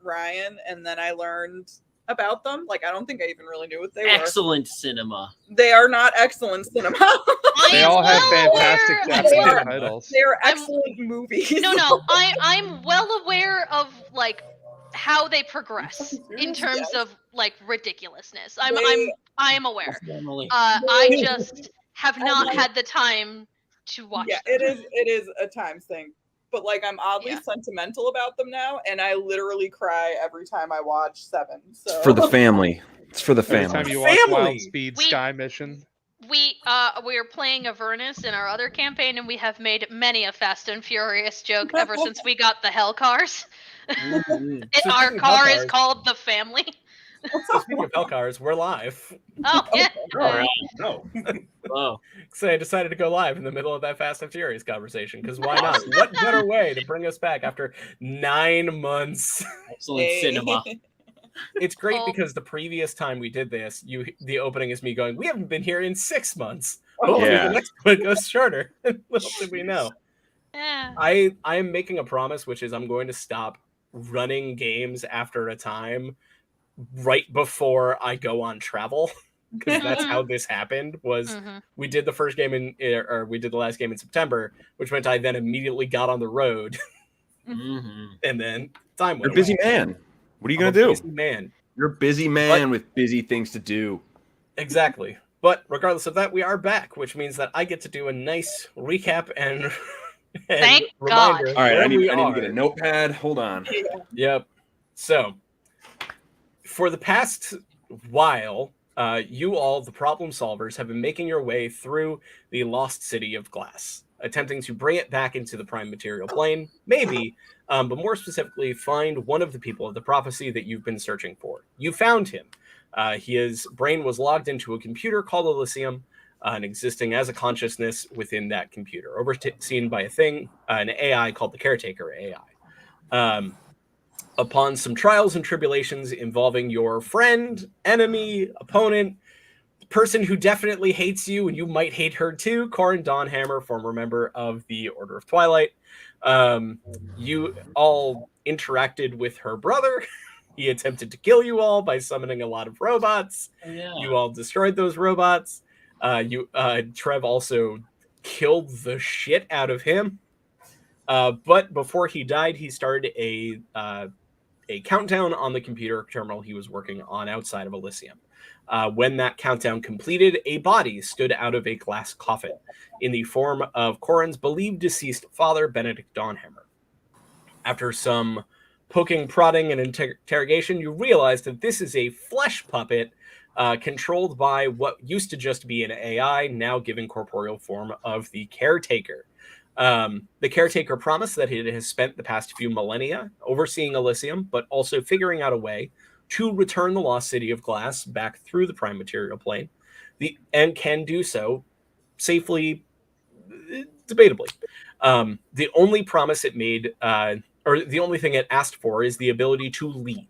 Ryan, and then I learned about them. Like, I don't think I even really knew what they were. Excellent cinema. They are not excellent cinema. They all have fantastic Japanese titles. They are excellent movies. No, I'm well aware of like how they progress in terms of like ridiculousness. I'm aware. I just have not had the time to watch them. It is a time thing. But like, I'm oddly sentimental about them now, and I literally cry every time I watch Seven. So. It's for the family. It's for the family. Every time you watch Wild Speed Sky Mission. We are playing Avernus in our other campaign, and we have made many a Fast and Furious joke ever since we got the Hell cars. Our car is called the Family. So speaking of Hell cars, we're live. Oh yeah. Oh. So I decided to go live in the middle of that Fast and Furious conversation, because why not? What better way to bring us back after 9 months? Excellent cinema. It's great because the previous time we did this, the opening is me going, we haven't been here in 6 months. Hopefully the next one goes shorter. Little did we know. Yeah. I am making a promise, which is I'm going to stop running games after a time right before I go on travel. Because that's how this happened. We did the first game we did the last game in September, which meant I then immediately got on the road. And then time went You're a busy man. What are you going to do? Busy man. You're a busy man with busy things to do. Exactly. But regardless of that, we are back, which means that I get to do a nice recap and Thank reminder. God. All right, I need to get a notepad. Hold on. Yep. So, for the past while, you all, the problem solvers, have been making your way through the lost city of Glass, attempting to bring it back into the prime material plane, maybe, but more specifically, find one of the people of the prophecy that you've been searching for. You found him. His brain was logged into a computer called Elysium, and existing as a consciousness within that computer, overseen by an AI called the Caretaker AI. Upon some trials and tribulations involving your friend, enemy, opponent, person who definitely hates you, and you might hate her too, Corin Dawnhammer, former member of the Order of Twilight, you all interacted with her brother. He attempted to kill you all by summoning a lot of robots. You all destroyed those robots. Trev also killed the shit out of him. But before he died, he started a countdown on the computer terminal he was working on outside of Elysium. When that countdown completed, a body stood out of a glass coffin in the form of Corin's believed deceased father, Benedict Dawnhammer. After some poking, prodding, and interrogation, you realize that this is a flesh puppet controlled by what used to just be an AI, now given corporeal form of the Caretaker. The Caretaker promised that it has spent the past few millennia overseeing Elysium, but also figuring out a way to return the lost city of Glass back through the prime material plane, and can do so safely, debatably. The only promise it made, or the only thing it asked for, is the ability to leave.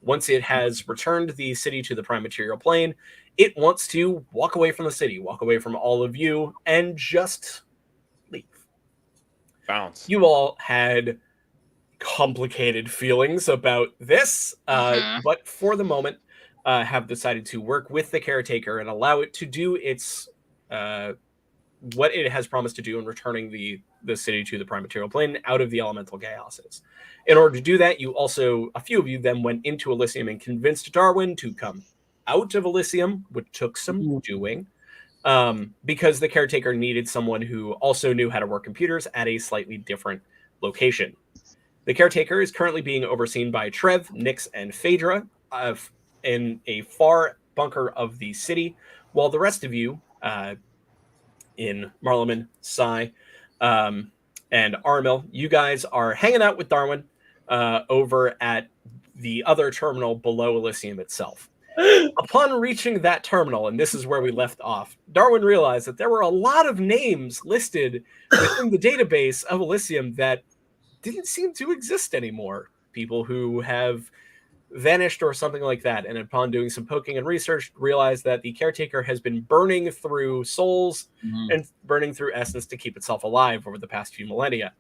Once it has returned the city to the prime material plane, it wants to walk away from the city, walk away from all of you, and just leave. Bounce. You all had complicated feelings about this, but for the moment have decided to work with the Caretaker and allow it to do its what it has promised to do in returning the city to the prime material plane out of the elemental chaoses. In order to do that, a few of you then went into Elysium and convinced Darwin to come out of Elysium, which took some doing, because the Caretaker needed someone who also knew how to work computers at a slightly different location. The Caretaker is currently being overseen by Trev, Nyx, and Phaedra in a far bunker of the city, while the rest of you, in Marleman, Sai, and Armil, you guys are hanging out with Darwin over at the other terminal below Elysium itself. Upon reaching that terminal, and this is where we left off, Darwin realized that there were a lot of names listed within the database of Elysium that didn't seem to exist anymore. People who have vanished or something like that. And upon doing some poking and research, realized that the Caretaker has been burning through souls and burning through essence to keep itself alive over the past few millennia.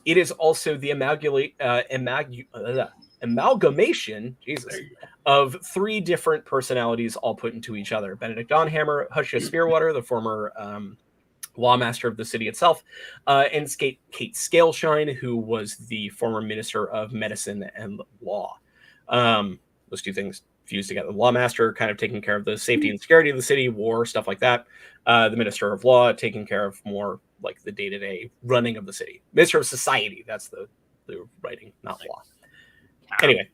It is also the amalgamation, Jesus, of 3 different personalities all put into each other. Benedict Onhammer, Hushia Spearwater, the former lawmaster of the city itself, and Kate Scaleshine, who was the former minister of medicine and law. Those 2 things fused together. The lawmaster kind of taking care of the safety and security of the city, war, stuff like that. The minister of law taking care of more like the day-to-day running of the city. Minister of society, that's the writing, not law. Anyway,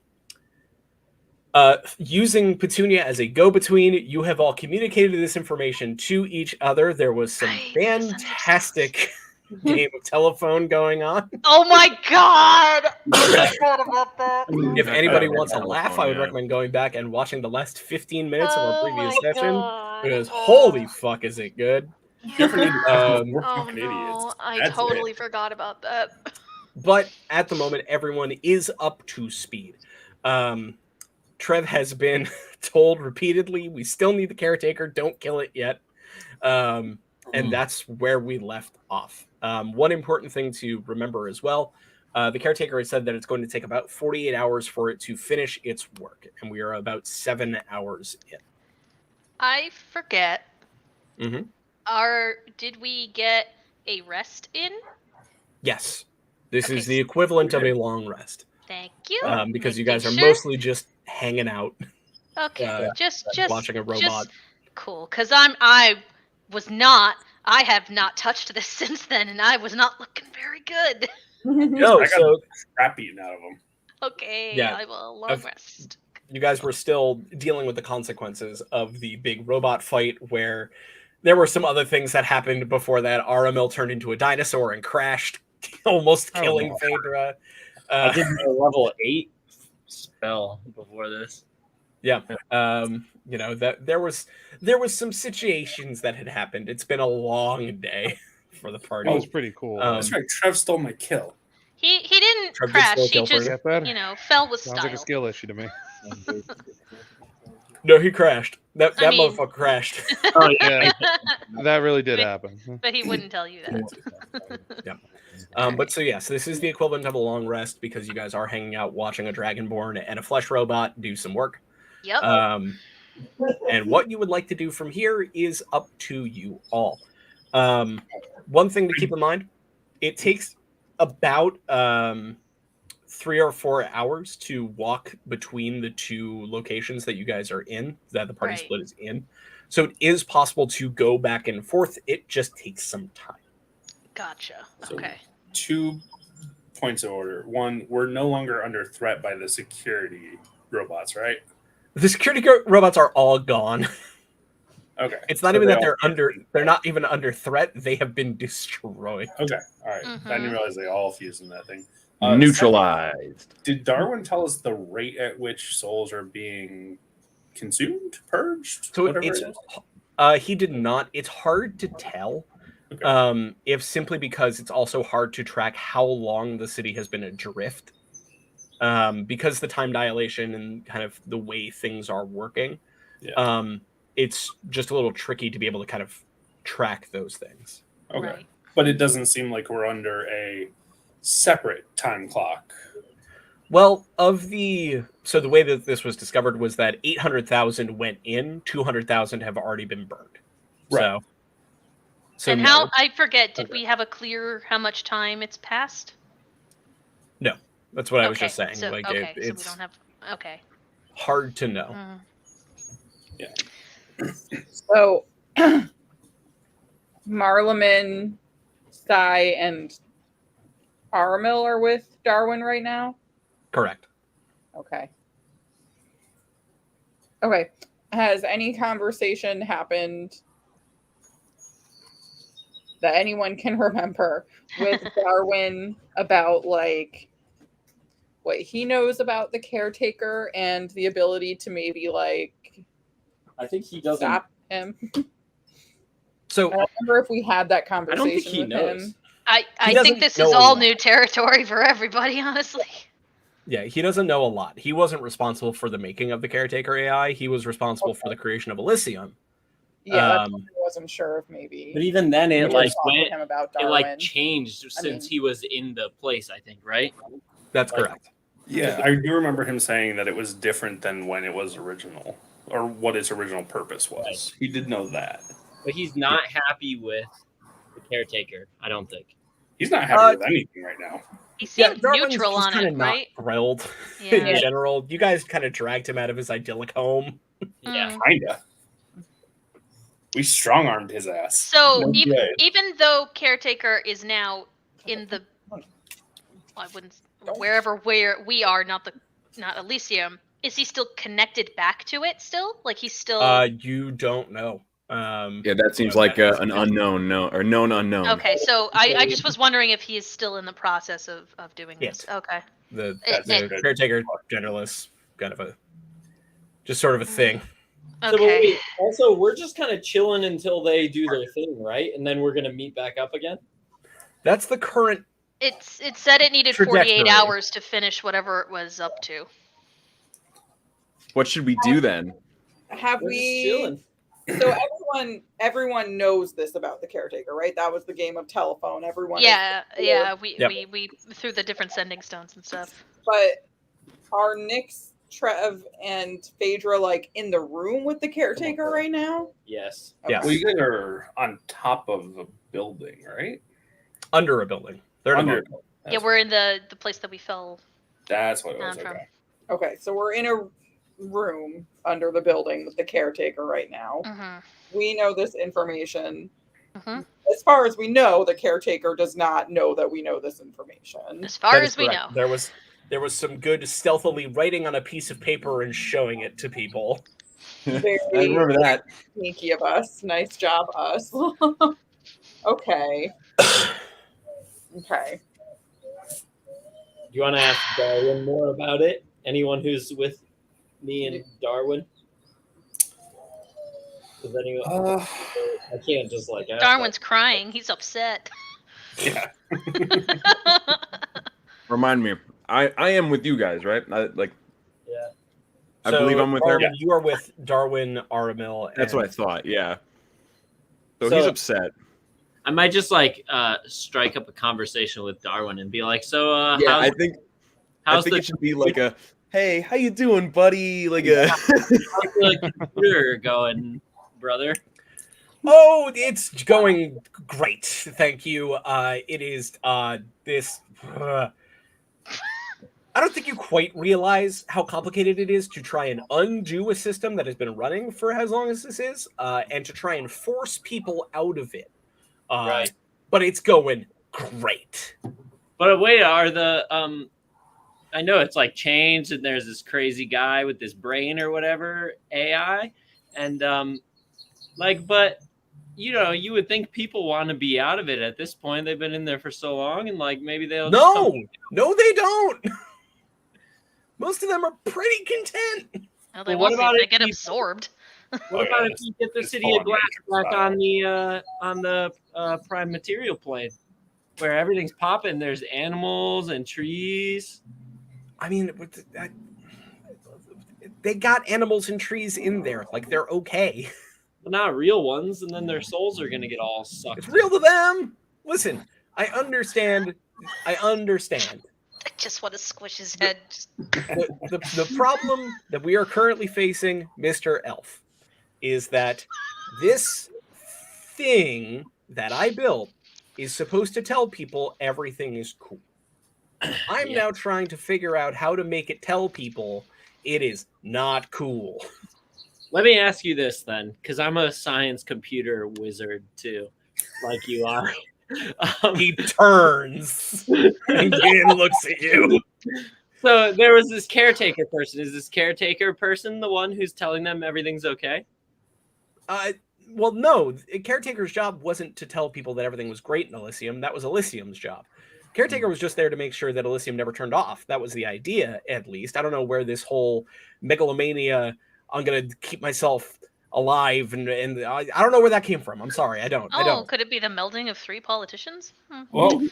using Petunia as a go-between, you have all communicated this information to each other. There was some fantastic game of telephone going on. Oh my god! I forgot about that. If anybody wants a laugh, I would recommend going back and watching the last 15 minutes of our previous session. Because holy fuck, is it good? Oh no, I totally forgot about that. But at the moment, everyone is up to speed. Trev has been told repeatedly, we still need the caretaker, don't kill it yet. And that's where we left off. One important thing to remember as well, the caretaker has said that it's going to take about 48 hours for it to finish its work, and we are about 7 hours in. I forget. Mm-hmm. Did we get a rest in? Yes. This is the equivalent of a long rest. Thank you. Because you guys are mostly just hanging out. Okay. Just watching a robot. Cool. Because I have not touched this since then, and I was not looking very good. No, I got crap eaten out of them. Okay, yeah. I will long rest. You guys were still dealing with the consequences of the big robot fight, where there were some other things that happened before that. Aramil turned into a dinosaur and crashed, almost killing Phaedra. I did a level 8 spell before this. Yeah. You know, that there was some situations that had happened. It's been a long day for the party. That was pretty cool. That's right. Trev stole my kill. He didn't Trev did crash. still He kill just for fell with Sounds style. like a skill issue to me. No, he crashed. That I mean- motherfucker crashed. Oh Yeah, that really did happen. But he wouldn't tell you that. Yeah. But so this is the equivalent of a long rest because you guys are hanging out watching a Dragonborn and a flesh robot do some work. Yep. And what you would like to do from here is up to you all. One thing to keep in mind, it takes about 3 or 4 hours to walk between the 2 locations that you guys are in, that the party split is in. So it is possible to go back and forth. It just takes some time. Gotcha. So- Okay. 2 points of order. 1, we're no longer under threat by the security robots, right? The security robots are all gone. Okay. It's not even that they're not even under threat. They have been destroyed. Okay. All right. Mhm. I didn't realize they all fused in that thing. Neutralized. Did Darwin tell us the rate at which souls are being consumed, purged? So whatever it's it is? he did not. It's hard to tell. Okay. If simply because it's also hard to track how long the city has been adrift. Because the time dilation and kind of the way things are working. Yeah. It's just a little tricky to be able to kind of track those things. Okay. Right. But it doesn't seem like we're under a separate time clock. Well, so the way that this was discovered was that 800,000 went in, 200,000 have already been burned. Right. So And no. how, I forget, did we have a clear how much time it's passed? No, that's what I was Okay, just saying. So, Like so we it's don't have, okay. hard to know. Mm. So, Marleman, Sai, and Aramil are with Darwin right now? Correct. Okay. Okay. Has any conversation happened that anyone can remember with Darwin about, like, what he knows about the caretaker and the ability to maybe, like, I think he doesn't. stop him? So I don't remember if we had that conversation think he with knows. him. I doesn't think this know is a all lot. new territory for everybody, honestly. yeah, he doesn't know a lot. He wasn't responsible for the making of the caretaker AI. He was responsible for the creation of Elysium. Yeah, that's Um, what I wasn't sure if maybe. But even then, we it could like talk with went. him about It Darwin. like changed since mean- he was in the place. I think, right? That's Like- correct. Yeah, I do remember him saying that it was different than when it was original, or what its original purpose was. He did know that. But he's not happy with the caretaker. I don't think. He's not happy with anything right now. He seemed Darwin's neutral just on kinda it, not right? thrilled Yeah. in general. You guys kind of dragged him out of his idyllic home. Yeah. Kinda. We strong armed his ass. So No even way. even though caretaker is now in the, I wouldn't where we are, not Elysium. Is he still connected back to it? Still, like he's still. You don't know. Yeah, that seems like an unknown, known unknown. Okay, so I just was wondering if he is still in the process of doing this. Yes. Okay. The It- caretaker generalist kind of just sort of a thing. So, but Okay. wait, also, we're just kind of chilling until they do their thing, right? And then we're gonna meet back up again. That's the current. It said it needed 48 Trajectory. hours to finish whatever it was up to. What should we do then? Have We're just we? chilling. So everyone knows this about the caretaker, right? That was the game of telephone. Everyone. Yeah, is- yeah. Yep. We threw the different sending stones and stuff. But are Nyx, Trev, and Phaedra like in the room with the caretaker right now? Yes. Yeah. Well, you guys are on top of a building, right? Under a building. They're Under. above. Yeah, we're in the place that we fell That's what it was. down from. Okay. Okay, so we're in a room under the building with the caretaker right now. Mm-hmm. We know this information. Mm-hmm. As far as we know, the caretaker does not know that we know this information. As far That is as we correct. know. There was some good stealthily writing on a piece of paper and showing it to people. Very I remember that. sneaky of us. Nice job, us. Okay. Okay. Do you want to ask Darwin more about it? Anyone who's with me and Darwin? Does anyone? I can't just like ask Darwin's crying. He's upset. Yeah. Remind me. I am with you guys, right? Yeah. I believe I'm with her. Darwin, you are with Darwin, Aramil. That's and what I thought. Yeah. So So- he's upset. I might just like strike up a conversation with Darwin and be like, "So, Yeah, I how's, think how's it the should be like a, hey, how you doing, buddy? Like a. how's the computer going, brother?" Oh, it's going great. Thank you. It is this. I don't think you quite realize how complicated it is to try and undo a system that has been running for as long as this is, and to try and force people out of it. Right. But it's going great. But wait, are the I know it's like changed, and there's this crazy guy with this brain or whatever AI, and but you would think people want to be out of it at this point. They've been in there for so long, and like maybe they'll just No, they don't. Most of them are pretty content. Well, they Well, what won't be about if they if get you- absorbed. What about if you get the It's city full of on glass Matrix back style. on the prime material plane, where everything's popping? There's animals and trees. I mean, they got animals and trees in there. Like, they're okay. But not real ones, and then their souls are gonna get all sucked. It's real to them. Listen, I understand. I just want to squish his head. The problem that we are currently facing, Mr. Elf, is that this thing that I built is supposed to tell people everything is cool. I'm Yeah. now trying to figure out how to make it tell people it is not cool. Let me ask you this then, because I'm a science computer wizard too, like you are. He turns and looks at you. So there was this caretaker person. Is this caretaker person the one who's telling them everything's okay? Well, no. The caretaker's job wasn't to tell people that everything was great in Elysium. That was Elysium's job. Caretaker was just there to make sure that Elysium never turned off. That was the idea, at least. I don't know where this whole megalomania, I'm going to keep myself alive, and I don't know where that came from. I'm sorry. I don't. Could it be the melding of 3 politicians? Well,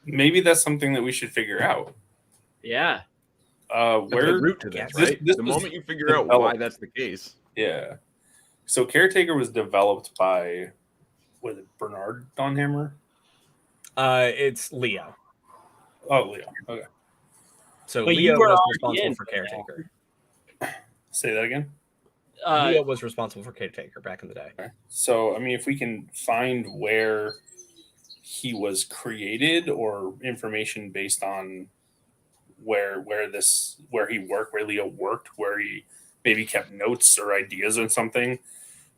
maybe that's something that we should figure out. Yeah. There's Where a root to this, Yes. right? This the was moment you figure out why that's the case. Yeah. So Caretaker was developed by, was it Bernard Donhammer? It's Leo. Oh, Leo. Okay. So But Leo you were was already responsible in for for Caretaker. Say that again. Leo was responsible for Caretaker back in the day. Okay. So, I mean, if we can find where he was created or information based on where he worked, where Leo worked, where he maybe kept notes or ideas on something.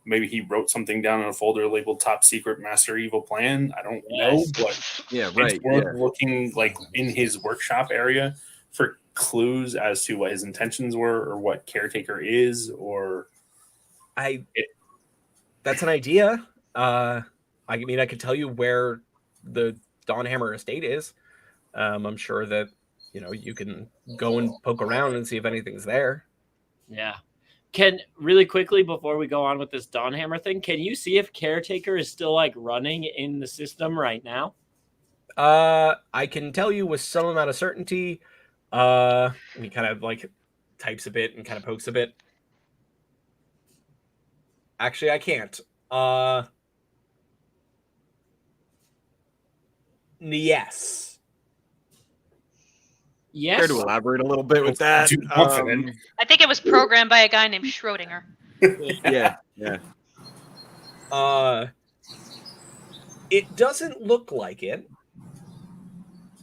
Maybe he wrote something down in a folder labeled "Top Secret Master Evil Plan." I don't know, but Yeah, right. it's worth looking like in his workshop area for clues as to what his intentions were or what Caretaker is. Or that's an idea. I mean, I could tell you where the Dawnhammer estate is. I'm sure that you can go and poke around and see if anything's there. Yeah. Can really quickly before we go on with this Dawnhammer thing, can you see if Caretaker is still like running in the system right now? I can tell you with some amount of certainty. He kind of like types a bit and kind of pokes a bit. Actually, I can't. Care Yes. to elaborate a little bit with that? Too confident. I think it was programmed by a guy named Schrodinger. Yeah. It doesn't look like it,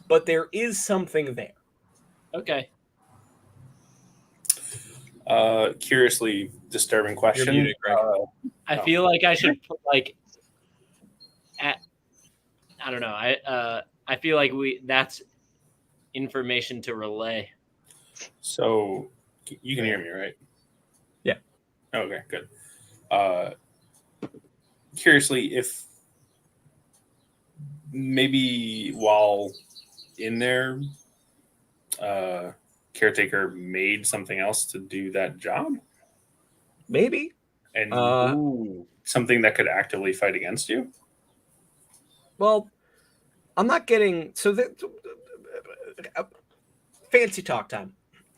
but there is something there. Okay. Curiously disturbing question. You're muted, Greg. I feel like I should put like I don't know. I feel like that's information to relay. So you can hear me, right? Yeah. Okay, good. Curiously, if maybe while in there, Caretaker made something else to do that job, Maybe. and something that could actively fight against you. Well, I'm not getting fancy talk time.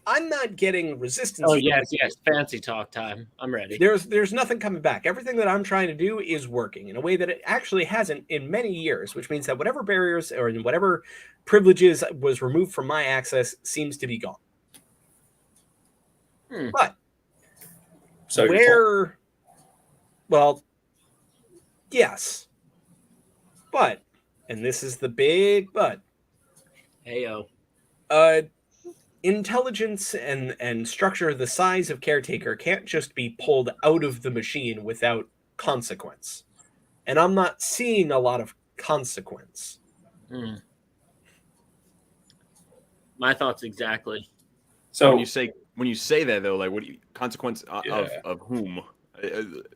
I'm not getting resistance. Oh yes, fancy talk time. I'm ready. There's nothing coming back. Everything that I'm trying to do is working in a way that it actually hasn't in many years, which means that whatever barriers or whatever privileges was removed from my access seems to be gone. But So well, yes, but, and this is the big but. Heyo. Intelligence and structure the size of Caretaker can't just be pulled out of the machine without consequence. And I'm not seeing a lot of consequence. My thoughts exactly. So when you say that though, like what do you, consequence of whom?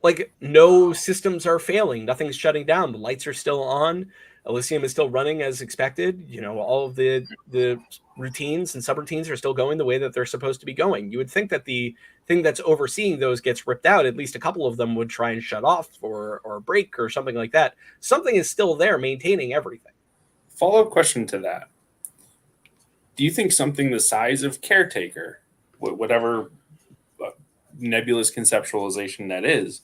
Like no systems are failing, nothing's shutting down, the lights are still on, Elysium is still running as expected, all of the routines and subroutines are still going the way that they're supposed to be going. You would think that the thing that's overseeing those gets ripped out, at least a couple of them would try and shut off or break or something like that. Something is still there maintaining everything. Follow-up question to that. Do you think something the size of Caretaker, whatever nebulous conceptualization that is,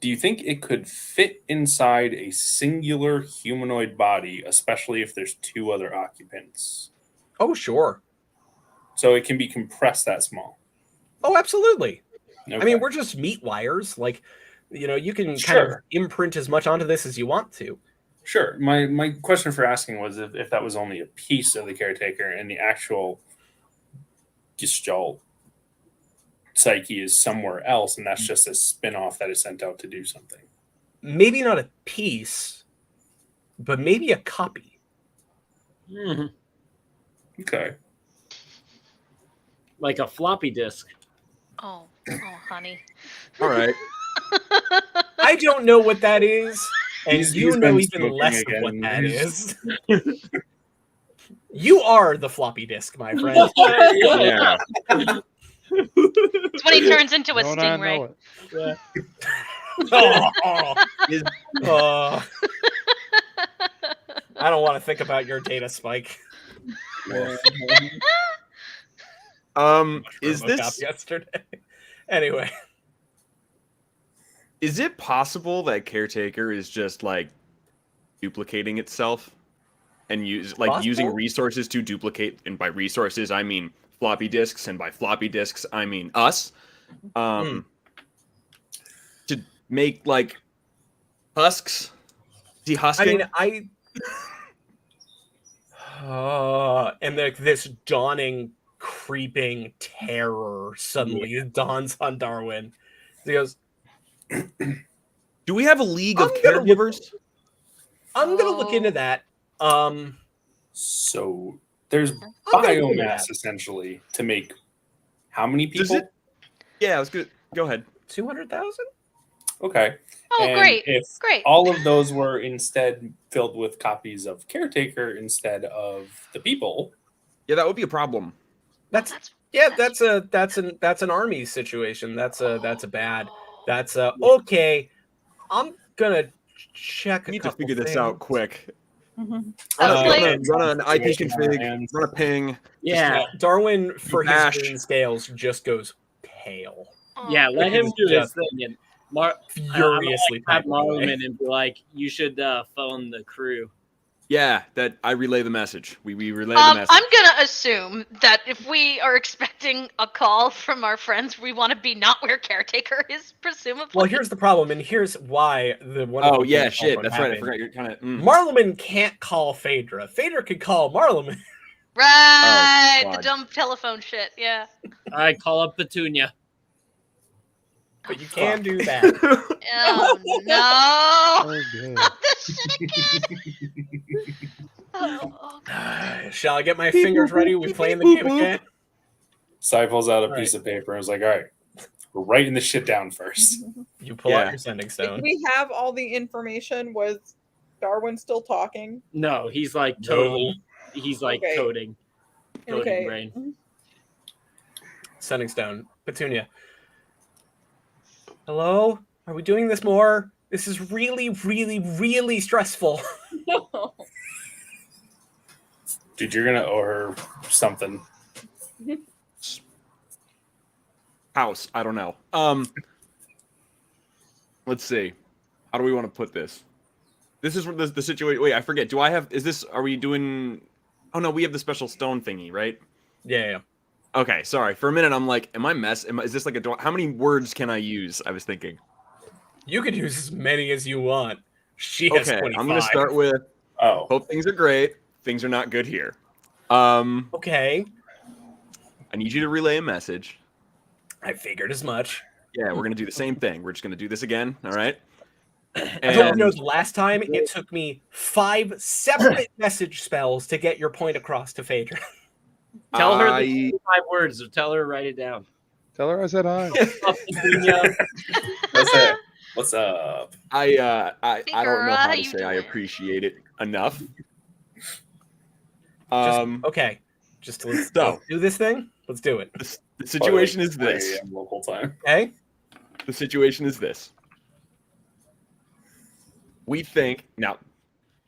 do you think it could fit inside a singular humanoid body, especially if there's two other occupants? Oh, sure. So it can be compressed that small? Oh, absolutely. Okay. I mean, we're just meat wires. Like, you can kind of imprint as much onto this as you want to. Sure. My question for asking was if that was only a piece of the Caretaker and the actual Gestalt psyche is somewhere else, and that's just a spin-off that is sent out to do something. Maybe not a piece, but maybe a copy. Okay. Like a floppy disk. Oh, honey. All right. I don't know what that is, and He's you been know even smoking less again. of what that is. You are the floppy disk, my friend. Yeah. It's when he turns into a Don't I know stingray. it? I don't want to think about your data spike. Is this yesterday? Anyway. Is it possible that Caretaker is just like duplicating itself and using resources to duplicate? And by resources, I mean floppy disks, and by floppy disks, I mean us. To make like husks, dehusking. And this dawning, creeping terror suddenly dawns on Darwin. He goes, "Do we have a league of caregivers?" I'm gonna look into that. So there's biomass essentially to make how many people? Yeah, I was good. Go ahead. 200,000. Okay. Oh, And great! If Great. all of those were instead filled with copies of Caretaker instead of the people, yeah, that would be a problem. That's an army situation. That's a bad. That's okay. I'm gonna check. We need to figure this out quick. Mm-hmm. Run an IP config. Run a ping. Yeah, Darwin for his green scales just goes pale. Yeah, let him do his thing and furiously have Marlon and be like, "You should phone the crew." Yeah, that I relay the message. We relay the message. I'm gonna assume that if we are expecting a call from our friends, we want to be not where Caretaker is, presumably. Well, here's the problem, and here's why the one. Oh yeah, shit. That's right. I forgot. You're kind of. Marleman can't call Phaedra. Phaedra can call Marleman. Right, the dumb telephone shit. Yeah. All right, call up Petunia. But you can do that. Oh no! Oh, Not this shit again. Oh, God. Shall I get my fingers ready? We playing the game again? Sai pulls out a piece of paper and is like, all right, we're writing this shit down first. You pull out your sending Did stone. we have all the information? Was Darwin still talking? No, he's like totally. He's like coding brain. Sending stone. Petunia. Hello? Are we doing this more? This is really, really, really stressful. Dude, you're gonna owe her something. House. I don't know. Let's see. How do we want to put this? This is the situation. Wait, I forget. Do I have? Is this? Are we doing? Oh no, we have the special stone thingy, right? Yeah. Okay, sorry. For a minute, I'm like, am I is this like a? How many words can I use? I was thinking. You could use as many as you want. She has 25. I'm gonna start with. Hope things are great. Things are not good here. Okay. I need you to relay a message. I figured as much. Yeah, we're gonna do the same thing. We're just gonna do this again. All right. I don't know. The last time it took me 5 separate message spells to get your point across to Phaedra. Tell her the 5 words. Tell her to write it down. Tell her I said hi. What's up? I don't know how to say I appreciate it enough. Just let's do this thing. Let's do it. The situation is this. Local time. Okay. The situation is this. We think now.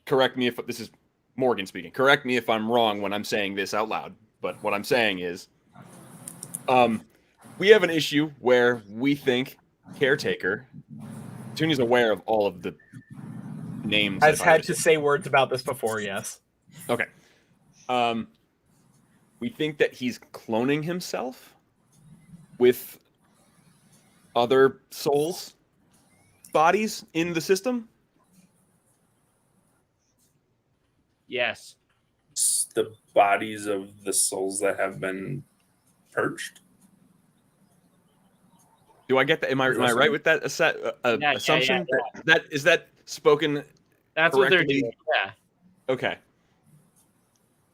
Correct me if this is Morgan speaking. Correct me if I'm wrong when I'm saying this out loud. But what I'm saying is, we have an issue where we think Caretaker. Tunia's aware of all of the names. I've had to say words about this before. Yes. Okay. We think that he's cloning himself with other souls' bodies in the system. Yes. The bodies of the souls that have been purged. Do I get that? Am I right with that assumption? Yeah. That is that spoken. That's correctly? What they're doing. Yeah. Okay.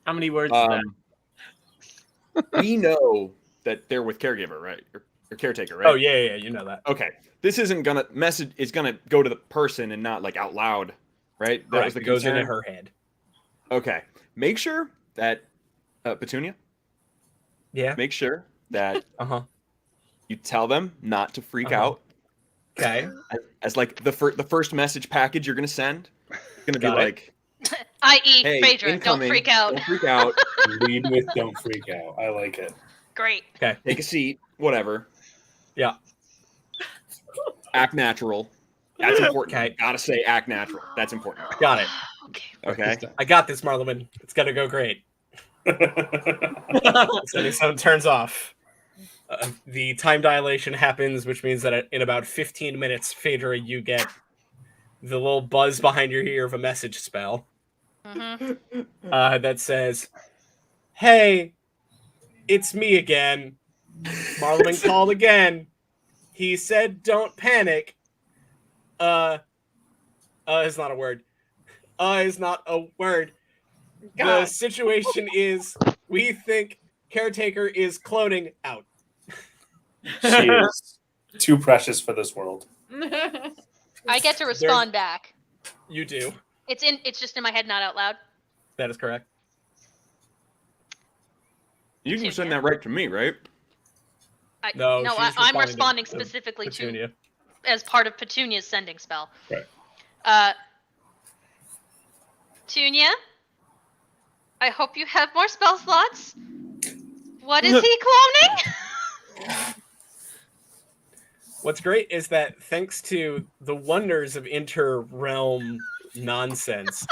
How many words is that? We know that they're with caregiver, right? Or caretaker, right? Oh yeah, you know that. Okay. This isn't gonna message. It's gonna go to the person and not like out loud, right? That was the goes concern? into her head. Okay. Make sure that Petunia. Yeah. Make sure that you tell them not to freak out. Okay. As like the first message package you're gonna send, it's gonna be like, i.e. hey, Phaedra, don't freak out. Don't freak out. Lead with don't freak out. I like it. Great. Okay. Take a seat. Whatever. Yeah. Act natural. That's important. Okay. Gotta say act natural. That's important. Got it. Okay. I got this, Marleman. It's gonna go great. Sending sound turns off. The time dilation happens, which means that in about 15 minutes, Phaedra, you get the little buzz behind your ear of a message spell that says, "Hey, it's me again. Marleman called again. He said don't panic. Is not a word. Is not a word. God. The situation is we think Caretaker is cloning out." She is too precious for this world. I get to respond back. You do. It's just in my head, not out loud. That is correct. You can send that right to me, right? No, she's I'm responding responding to specifically Petunia. as part of Petunia's sending spell. Right. Petunia, I hope you have more spell slots. What is he cloning? What's great is that thanks to the wonders of inter-realm nonsense,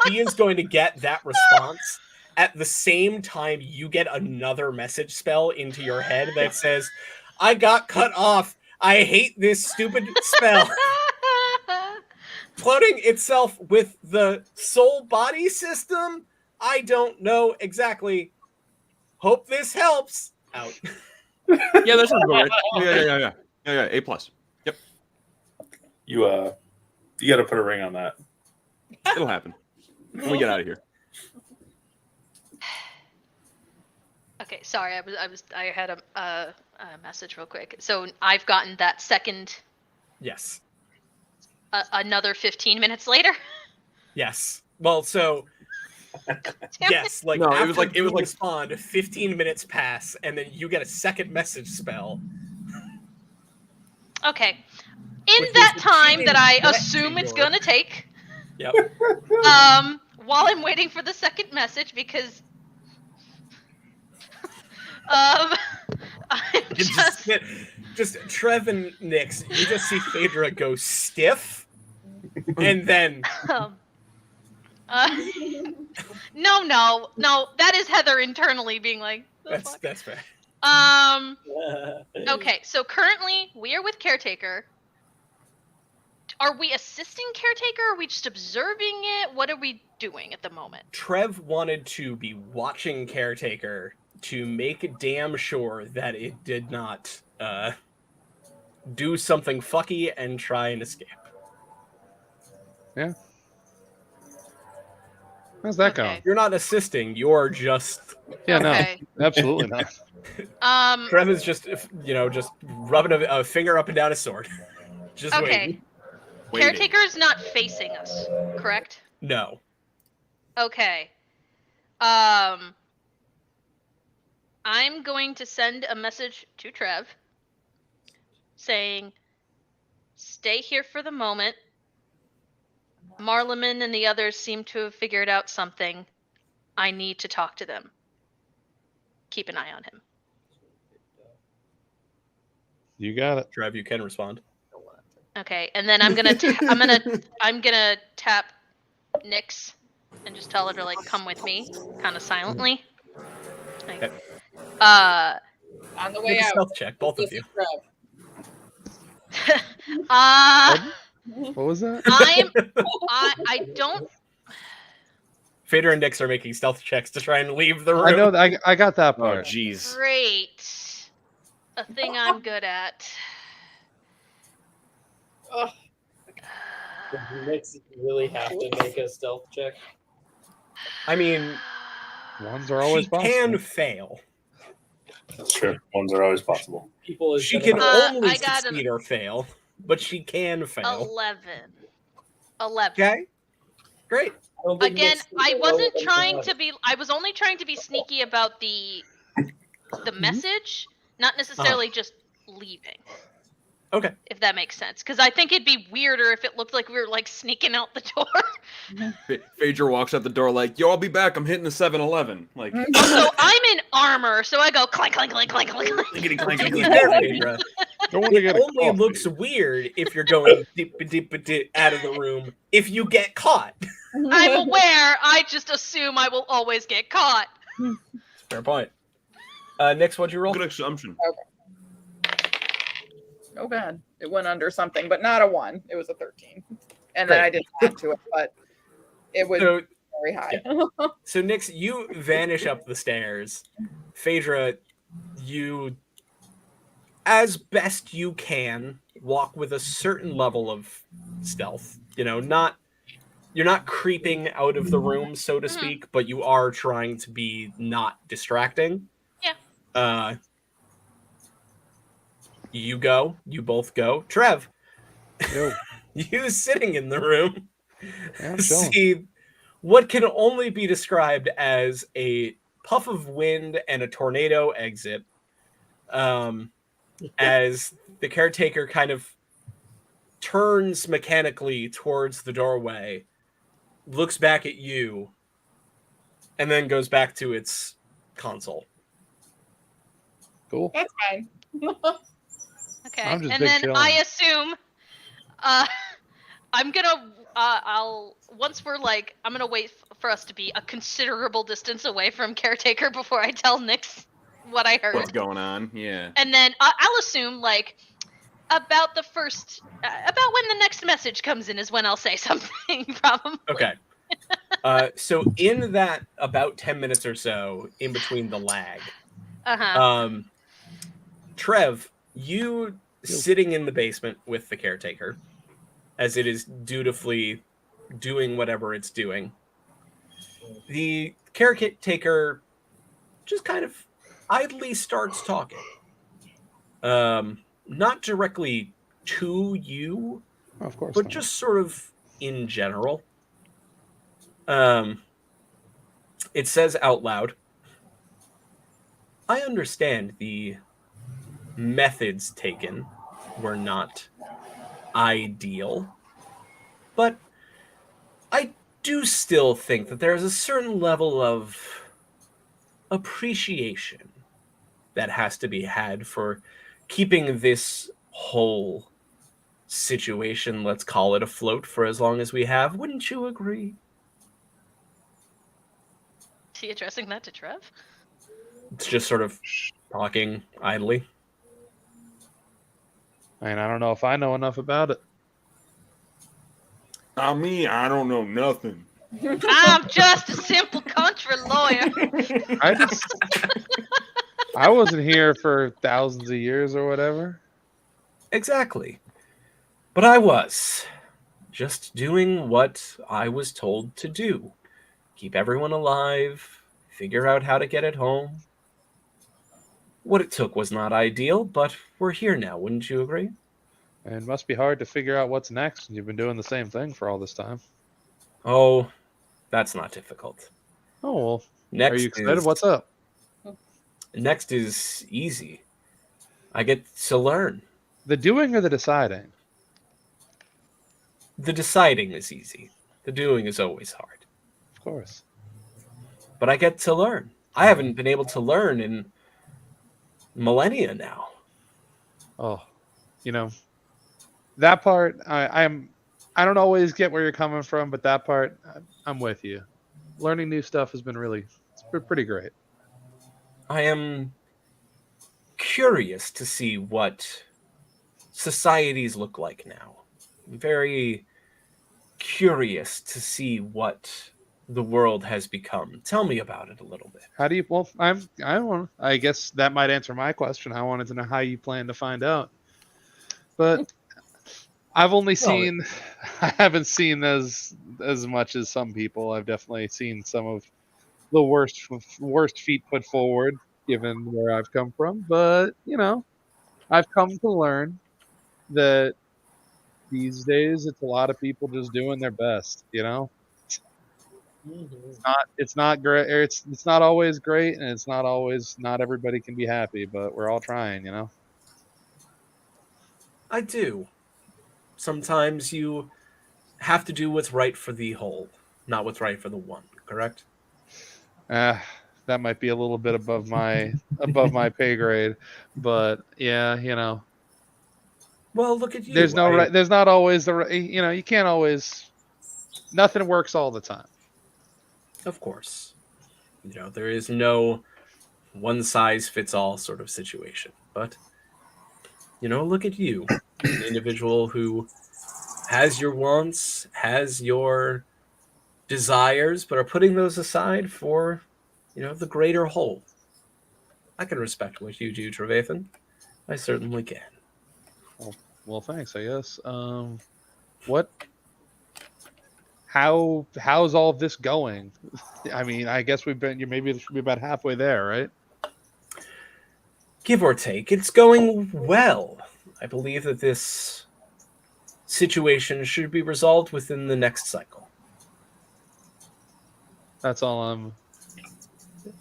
she is going to get that response at the same time you get another message spell into your head that says, "I got cut off. I hate this stupid spell." Cloning itself with the soul body system? I don't know exactly. Hope this helps. Out. Yeah, that's right. Yeah. A+. Yep. You got to put a ring on that. It'll happen when we get out of here. Okay, sorry, I had a message real quick. So I've gotten that second. Yes. Another 15 minutes later. Yes. Well, so yes, like no, after it was like you respond, 15 minutes pass, and then you get a second message spell. Okay. In Which that is time achieving that I that assume it's senior. gonna take, Yep. while I'm waiting for the second message, because I'm just Trev and Nyx, you just see Phaedra go stiff, and then no, that is Heather internally being like, that's fair. Okay, so currently we are with Caretaker. Are we assisting Caretaker? Or are we just observing it? What are we doing at the moment? Trev wanted to be watching Caretaker to make damn sure that it did not do something fucky and try and escape. Yeah. How's that going? You're not assisting. You're just. Yeah, Okay. no, absolutely not. Trev is just rubbing a finger up and down his sword. Just Okay. waiting. Caretaker is not facing us, correct? No. Okay. I'm going to send a message to Trev saying, "Stay here for the moment. Marleman and the others seem to have figured out something. I need to talk to them. Keep an eye on him." You got it. Trev, you can respond. Okay, and then I'm gonna tap Nyx and just tell her to come with me, kind of silently. Okay. On the way Make a out. stealth check, both of you. What was that? I don't. Phaedra and Nyx are making stealth checks to try and leave the room. I know. I got that Oh, part. jeez. Great. A thing I'm good at. Does Nyx really have to make a stealth check? I mean, Ones are always she possible. can fail. That's true. Ones are always possible. People She can I only got succeed or fail, but she can fail. 11. Okay. Great. Again, I wasn't trying to be. I was only trying to be sneaky about the message, not necessarily just leaving. Okay. If that makes sense, because I think it'd be weirder if it looked like we were sneaking out the door. Phaedra walks out the door like, "Yo, I'll be back. I'm hitting the 7-Eleven." Like, Also, I'm in armor, so I go clank, clank, clank, clank, clank, clank. clinkety, To clankety, be clank. fair, Phaedra, Don't want to get It a only coffee. looks weird if you're going deep out of the room if you get caught. I'm aware. I just assume I will always get caught. Fair point. Next, what'd you roll? Good assumption. Oh bad. It went under something, but not a 1. It was a 13. And then I didn't add to it, but it was So, very high. so Nix, you vanish up the stairs. Phaedra, you, as best you can, walk with a certain level of stealth. You know, you're not creeping out of the room, so to speak, but you are trying to be not distracting. Yeah. You both go. Trev, Yo, you sitting in the room, I'm chilling. see what can only be described as a puff of wind and a tornado exit, as the caretaker kind of turns mechanically towards the doorway, looks back at you, and then goes back to its console. Cool. That's fine. Okay. I'm just And big then chilling. I assume I'm gonna once we're like, I'm gonna wait for us to be a considerable distance away from caretaker before I tell Nix what I heard. What's going on? Yeah. And then I'll assume like about when the next message comes in is when I'll say something, probably. Okay. So in that about 10 minutes or so in between the lag, Trev, you sitting in the basement with the caretaker as it is dutifully doing whatever it's doing. The caretaker just kind of idly starts talking. Not directly to you, Of course but not. just sort of in general. It says out loud, I understand the methods taken were not ideal, but I do still think that there's a certain level of appreciation that has to be had for keeping this whole situation, let's call it, afloat for as long as we have. Wouldn't you agree? Is he addressing that to Trev? It's just sort of talking idly. And I don't know if I know enough about it. Not me. I don't know nothing. I'm just a simple country lawyer. I wasn't here for thousands of years or whatever. Exactly. But I was just doing what I was told to do. Keep everyone alive, figure out how to get it home. What it took was not ideal, but we're here now, wouldn't you agree? And it must be hard to figure out what's next. You've been doing the same thing for all this time. Oh, that's not difficult. Oh, well. Next Are you excited? What's up? Next is easy. I get to learn. The doing or the deciding? The deciding is easy. The doing is always hard. Of course. But I get to learn. I haven't been able to learn in millennia now. Oh, that part, I don't always get where you're coming from, but that part, I'm with you. Learning new stuff has been pretty great. I am curious to see what societies look like now. I'm very curious to see what the world has become. Tell me about it a little bit. How do you? Well, I guess that might answer my question. I wanted to know how you plan to find out. But I've only seen. I haven't seen as much as some people. I've definitely seen some of the worst feet put forward, given where I've come from. But I've come to learn that these days it's a lot of people just doing their best. It's not great. It's not always great, and it's not everybody can be happy, but we're all trying. I do. Sometimes you have to do what's right for the whole, not what's right for the one, correct? That might be a little bit above my pay grade, but yeah, Well, look at you. There's no right. There's not always the right. You can't always. Nothing works all the time. Of course. There is no one-size-fits-all sort of situation. But, look at you. An individual who has your wants, has your desires, but are putting those aside for, the greater whole. I can respect what you do, Trevathan. I certainly can. Well, thanks, I guess. What? How's all of this going? I mean, I guess maybe it should be about halfway there, right? Give or take, it's going well. I believe that this situation should be resolved within the next cycle. That's all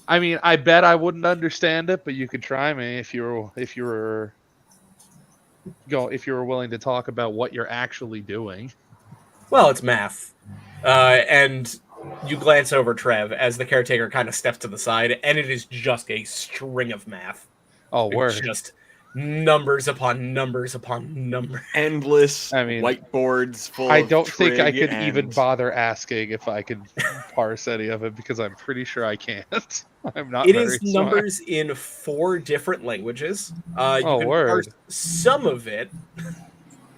I mean, I bet I wouldn't understand it, but you could try me if you were willing to talk about what you're actually doing. Well, it's math. And you glance over Trev as the caretaker kind of steps to the side, and it is just a string of math. Oh, word. Just numbers upon numbers upon numbers. Endless whiteboards full I of don't think I could and... even bother asking if I could parse any of it, because I'm pretty sure I can't. I'm not It very is smart. numbers in 4 different languages. You can word. parse some of it.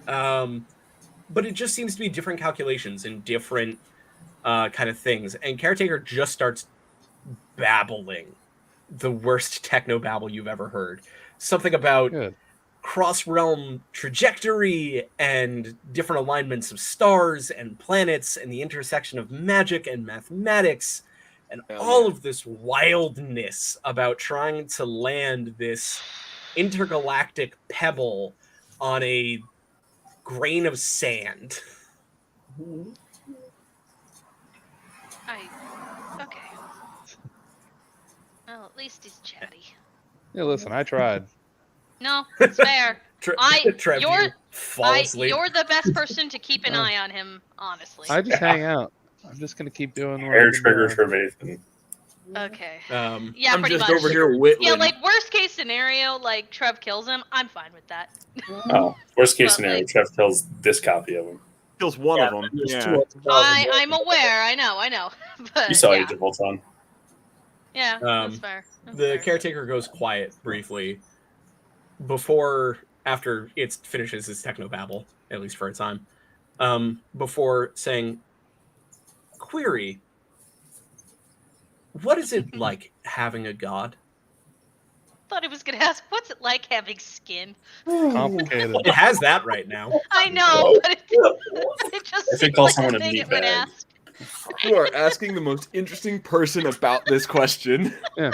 But it just seems to be different calculations in different kind of things. And Caretaker just starts babbling the worst techno babble you've ever heard. Something about cross-realm trajectory and different alignments of stars and planets and the intersection of magic and mathematics and all of this wildness about trying to land this intergalactic pebble on a grain of sand. Okay. Well, at least he's chatty. Yeah, listen, I tried. No, it's fair. Trev, you're the best person to keep an eye on him, honestly. I just hang out. I'm just gonna keep doing what Air I've been trigger doing. Trevathan. Okay. Yeah, I'm pretty just much. over here whittling. Yeah, like worst case scenario, like Trev kills him. I'm fine with that. Oh, worst case But, scenario, like- Trev kills this copy of him. Kills one of them. There's Yeah. 200,000 I'm aware. I know. But You saw yeah. Age of Ultron. Yeah, that's fair. That's The fair. caretaker goes quiet briefly after it finishes his techno babble, at least for a time, before saying, "Query, what is it like having a god?" Thought he was gonna ask, what's it like having skin? Complicated. It has that right now. I know, but it just If it seems calls like someone a a thing it meatbag. would ask. You are asking the most interesting person about this question. Yeah.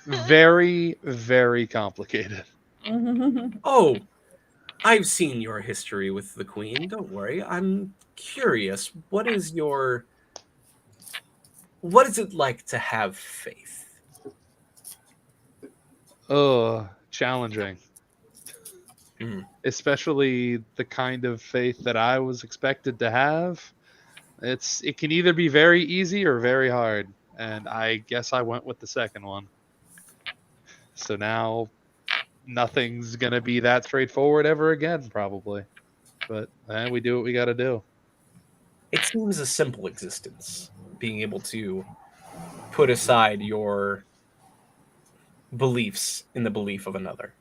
Very, very complicated. Oh, I've seen your history with the Queen. Don't worry. I'm curious. What is it like to have faith? Challenging. Mhm. Especially the kind of faith that I was expected to have. It can either be very easy or very hard, and I guess I went with the second one. So now nothing's gonna be that straightforward ever again, probably. But we do what we got to do. It seems a simple existence, being able to put aside your beliefs in the belief of another.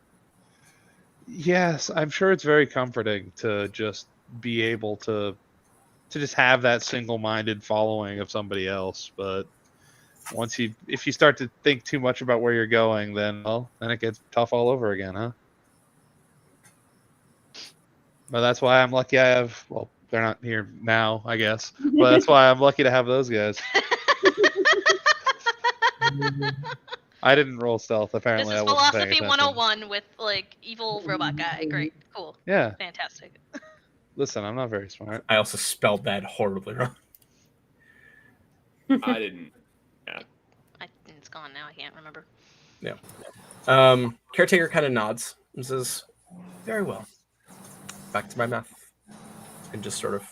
Yes, I'm sure it's very comforting to just be able to just have that single-minded following of somebody else. But if you start to think too much about where you're going, then it gets tough all over again, huh? But that's why I'm lucky I have. Well, they're not here now, I guess. But that's why I'm lucky to have those guys. I didn't roll stealth. This Apparently, is I wasn't paying philosophy attention. 101 with like evil robot guy. Great, cool, Yeah. fantastic. Listen, I'm not very smart. I also spelled that horribly wrong. I didn't. It's gone now. I can't remember. Caretaker kind of nods and says, "Very well. Back to my math." And just sort of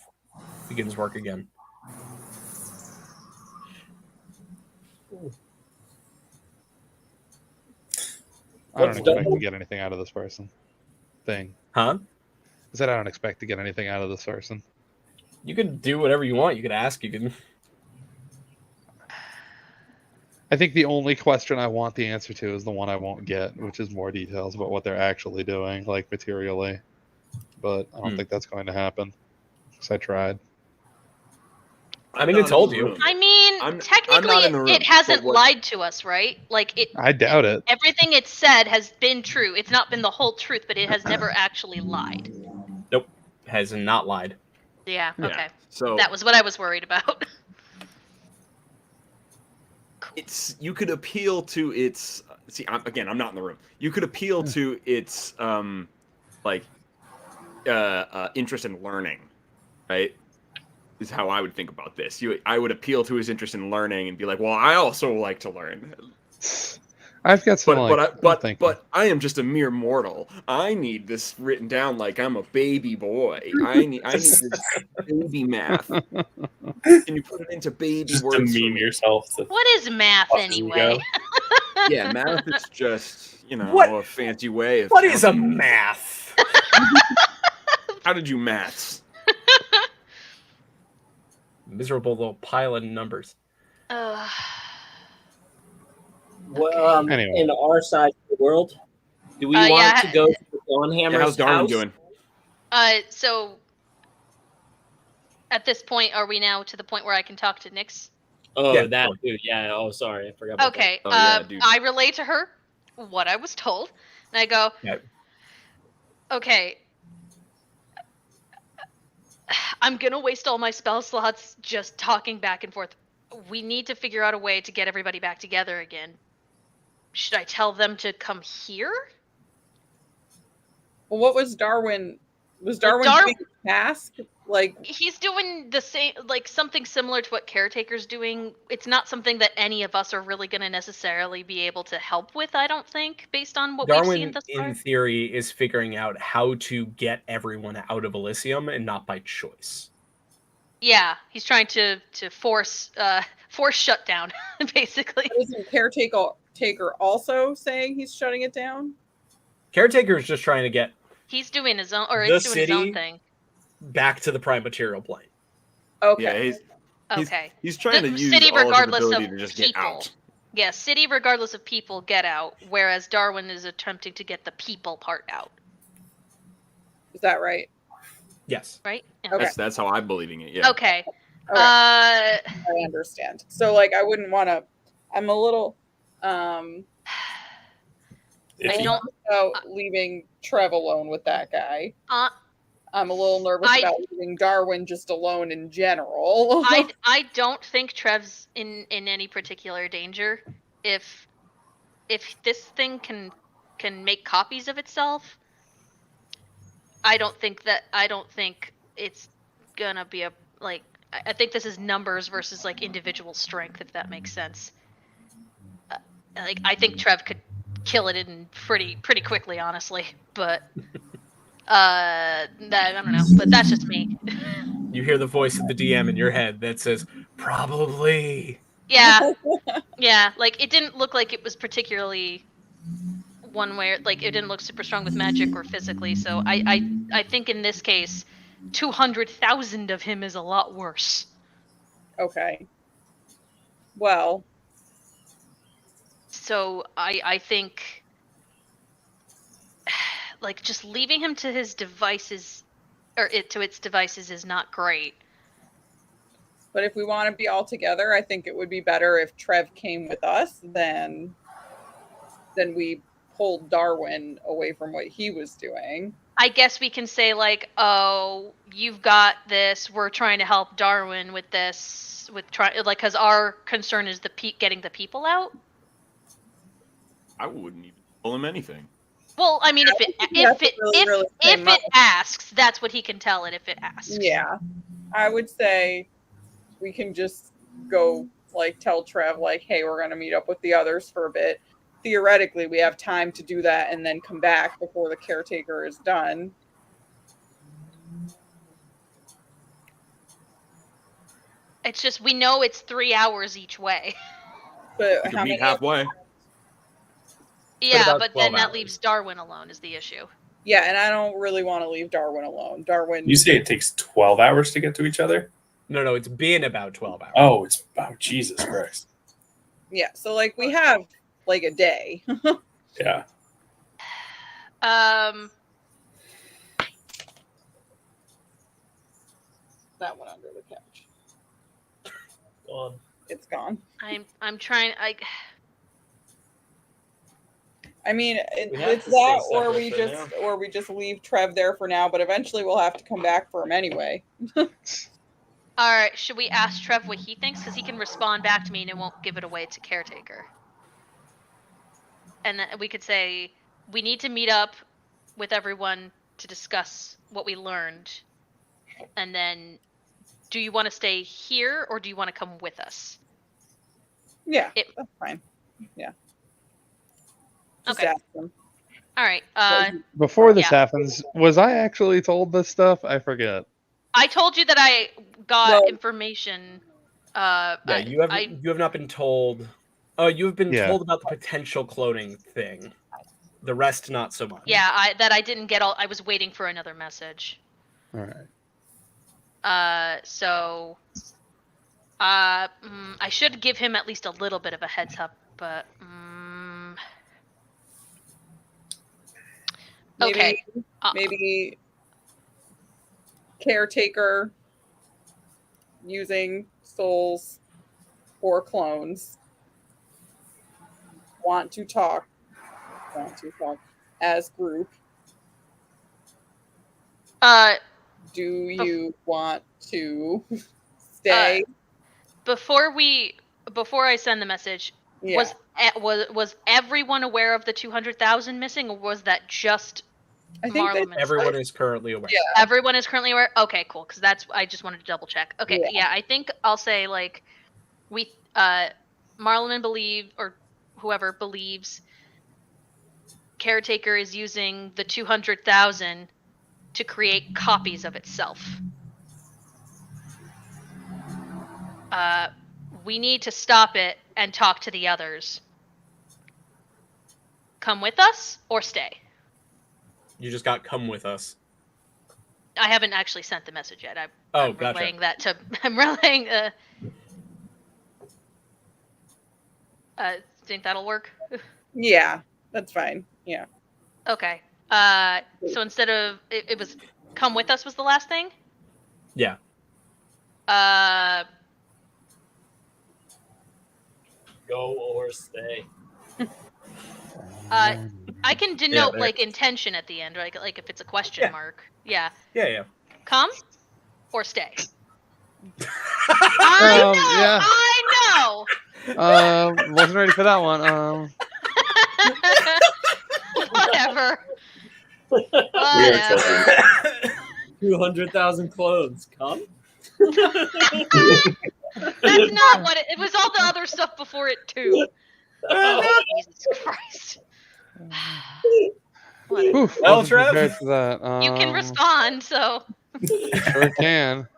begins work again. I don't What's expect done? to get anything out of this person. thing. Huh? I said I don't expect to get anything out of this person. You could do whatever you want. You could ask. You can. I think the only question I want the answer to is the one I won't get, which is more details about what they're actually doing, like materially. But I don't think that's going to happen. Because I tried. I mean, it told you. room. I mean, I'm technically, not in the room, it hasn't but what- lied to us, right? Like it. I doubt it. Everything it said has been true. It's not been the whole truth, but it has never actually lied. Nope, has not lied. Yeah. Yeah, Okay. So That was what I was worried about. it's you could appeal to its I'm not in the room. You could appeal to its interest in learning, right? Is how I would think about this. I would appeal to his interest in learning and be like, well, I also like to learn. I've got some But I am just a mere mortal. I need this written down like I'm a baby boy. I need this baby math. Can you put it into baby Just words? for demean me? yourself. What is math Off as you anyway? go. Yeah, math is just What? a fancy way of. What is a counting. math? How did you maths? Miserable little pile of numbers. Well, Anyway. in our side of the world, do we Yeah. want to go to Dawnhammer's Yeah, how's Darwin house? doing? So at this point, are we now to the point where I can talk to Nyx? Oh, Yeah. that dude. Yeah. Oh, sorry, I forgot. About Okay. Oh, yeah, dude. I relay to her what I was told, and I go, Yep. okay. I'm gonna waste all my spell slots just talking back and forth. We need to figure out a way to get everybody back together again. Should I tell them to come here? Well, what was Darwin? Was Darwin doing a task? Like He's doing the same, like something similar to what Caretaker's doing. It's not something that any of us are really going to necessarily be able to help with, I don't think, based on what we've seen Darwin, thus far. in theory, is figuring out how to get everyone out of Elysium and not by choice. Yeah, he's trying to force shutdown, basically. isn't Caretaker also saying he's shutting it down? Caretaker is just trying to get He's doing his own, or The it's doing his own city- thing. back to the prime material plane. Okay. Yeah, Okay. he's trying The to use city, all of his regardless ability of to just people. get out. Yeah, city, regardless of people, get out, whereas Darwin is attempting to get the people part out. Is that right? Yes. Right? Yeah. Okay. That's how I'm believing it. Yeah. Okay. Okay. Uh, I understand. So like I wouldn't want to. I'm a little If I you- don't. about leaving Trev alone with that guy. Uh, I'm a little nervous I- about leaving Darwin just alone in general. I don't think Trev's in any particular danger. If this thing can make copies of itself, I don't think it's gonna be a like. I think this is numbers versus like individual strength, if that makes sense. Like I think Trev could kill it in pretty quickly, honestly. But I don't know. But that's just me. You hear the voice of the DM in your head that says, probably. Yeah. Yeah, like it didn't look like it was particularly one way, like it didn't look super strong with magic or physically, so I think in this case 200,000 of him is a lot worse. Okay. Well, So I think like just leaving him to his devices or it to its devices is not great. but if we want to be all together, I think it would be better if Trev came with us than we pulled Darwin away from what he was doing. I guess we can say like, "Oh, you've got this. We're trying to help Darwin with this, with like, because our concern is getting the people out." I wouldn't even tell him anything. Well, I mean, if it asks, that's what he can tell it if it asks. Yeah, I would say we can just go like tell Trev like, hey, we're gonna meet up with the others for a bit. Theoretically, we have time to do that and then come back before the caretaker is done. It's just we know it's 3 hours each way. But We how could meet many? halfway. Yeah, about but 12 then that hours. leaves Darwin alone is the issue. Yeah, and I don't really want to leave Darwin alone. Darwin. You say it takes 12 hours to get to each other? No, it's been about 12 hours. Oh, Jesus Christ. Yeah, so like we have like a day. Yeah. Um, That went under the couch. Well, It's gone. I'm trying. I mean, We have it's to that, stay or separate for we just leave Trev there for now. But eventually, we'll have to come back for him anyway. all right, should we ask Trev what he thinks? Because he can respond back to me and it won't give it away to Caretaker. And then we could say we need to meet up with everyone to discuss what we learned. And then, do you want to stay here or do you want to come with us? Yeah, that's fine. Yeah. Just Okay. ask him. All right. Before this Yeah. happens, was I actually told this stuff? I forget. I told you that I got Well- information. Yeah, you have not been told. Oh, you have been Yeah. told about the potential cloning thing. The rest, not so much. Yeah, I didn't get all. I was waiting for another message. All right. So, I should give him at least a little bit of a heads up, but Maybe, okay. maybe Caretaker using souls or clones want to talk as group. Do you want to stay? Before I send the message, Yeah. was everyone aware of the 200,000 missing, or was that just I think Marlon? that Everyone is currently aware. Yeah. Everyone is currently aware. Okay, cool. Because I just wanted to double check. Okay, yeah, I think I'll say like Marlon or whoever believes Caretaker is using the 200,000 to create copies of itself. We need to stop it and talk to the others. Come with us or stay? You just got come with us. I haven't actually sent the message yet. Oh, I'm gotcha. relaying that to. I'm relaying. Think that'll work? Yeah, that's fine. Yeah. Okay. So instead of it was come with us was the last thing. Yeah. Go or stay. I can denote there. like intention at the end, like if it's a question mark. Yeah. Yeah. Come or stay. Yeah. I know. Wasn't ready for that one. Whatever. We are Whatever. 200,000 clones. Come. That's not what it was. All the other stuff before it too. Oh, Jesus Christ. Whatever. Oof, Well, wasn't Trev, prepared for that. You can respond, so. Sure can.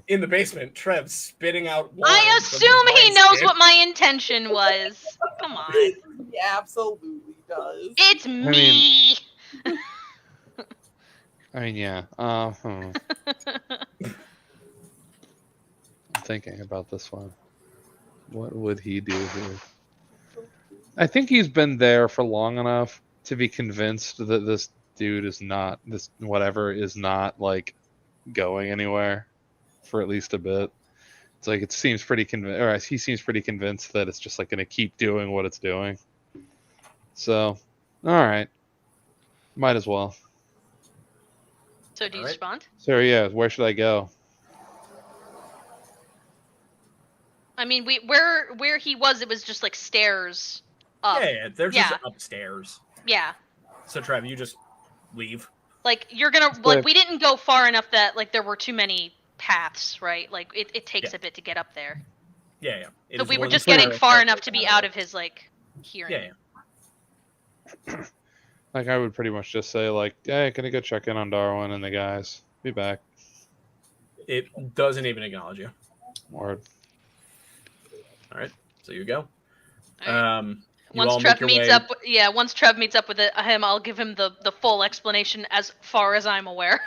In the basement, Trev spitting out. wine I from assume his he wine knows skin. what my intention was. Come on. He absolutely does. It's me. I mean, yeah. I'm thinking about this one. What would he do here? I think he's been there for long enough to be convinced that this dude is not like going anywhere for at least a bit. It's like it seems pretty he seems pretty convinced that it's just like going to keep doing what it's doing. So, all right, might as well. So do you respond? So yeah, where should I go? I mean, where he was, it was just like stairs up. Yeah, they're just upstairs. Yeah. So Trev, you just leave. Like you're gonna we didn't go far enough that like there were too many paths, right? Like it takes a bit to get up there. Yeah. So we were just getting far enough to be out of his like hearing. Yeah. Like I would pretty much just say like, hey, can I go check in on Darwin and the guys? Be back. It doesn't even acknowledge you. Word. All right, so you go. Right. You Once all Trev make your meets way- up, once Trev meets up with him, I'll give him the full explanation as far as I'm aware.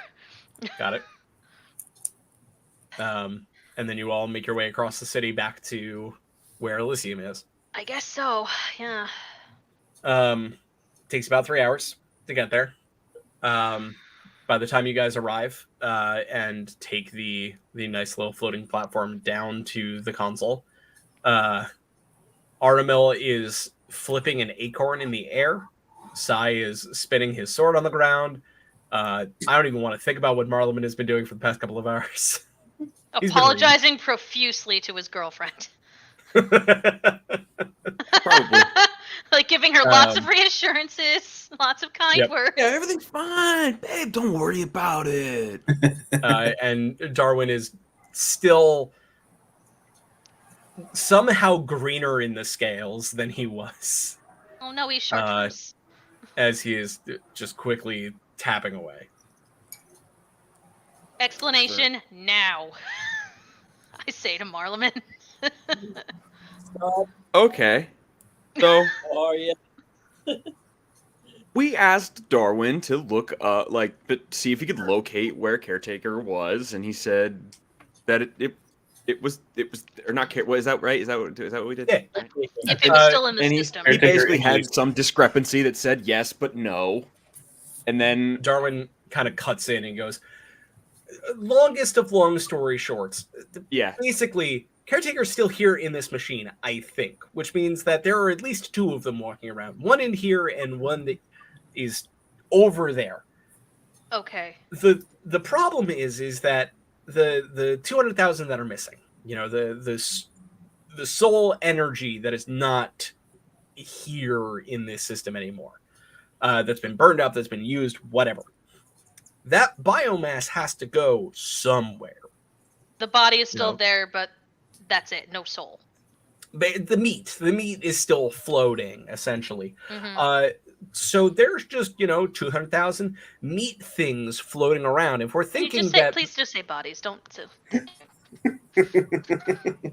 Got it. And then you all make your way across the city back to where Elysium is. I guess so. Yeah. Takes about 3 hours to get there. By the time you guys arrive and take the nice little floating platform down to the console, Aramil is flipping an acorn in the air. Sai is spinning his sword on the ground. I don't even want to think about what Marleman has been doing for the past couple of hours. He's been Apologizing profusely to his girlfriend. Probably. Like giving her lots of reassurances, lots of kind words. Yeah, everything's fine, babe. Don't worry about it. And Darwin is still somehow greener in the scales than he was. Oh no, he's chartreuse. As he is just quickly tapping away. Explanation now. I say to Marleman. Okay. So How are you? we asked Darwin to look see if he could locate where Caretaker was, and he said that it was or not care. What is that right? Is that what we did? Yeah. If it was still in the And system. he basically Caretaker had some discrepancy that said yes but no, and then Darwin kind of cuts in and goes, longest of long story shorts. yeah, Basically, Caretaker's still here in this machine, I think, which means that there are at least 2 of them walking around. One in here and one that is over there. Okay. The problem is that the 200,000 that are missing, the soul energy that is not here in this system anymore, that's been burned up, that's been used, whatever. That biomass has to go somewhere. The body is still No. there, but that's it. No soul. The meat is still floating, essentially. Mhm. So there's just 200,000 meat things floating around. If we're Can you thinking just say, that please just say bodies. Don't.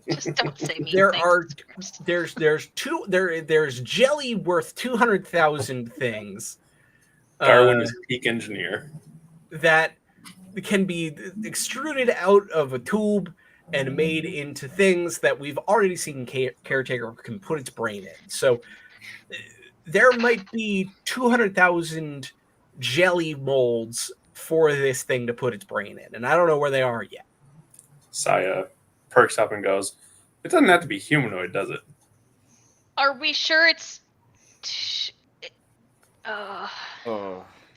Just don't say meat. there things. are there's jelly worth 200,000 things. Darwin is a peak engineer. That can be extruded out of a tube and made into things that we've already seen Caretaker can put its brain in. So there might be 200,000 jelly molds for this thing to put its brain in, and I don't know where they are yet. Saya perks up and goes, "It doesn't have to be humanoid, does it?" Are we sure it's?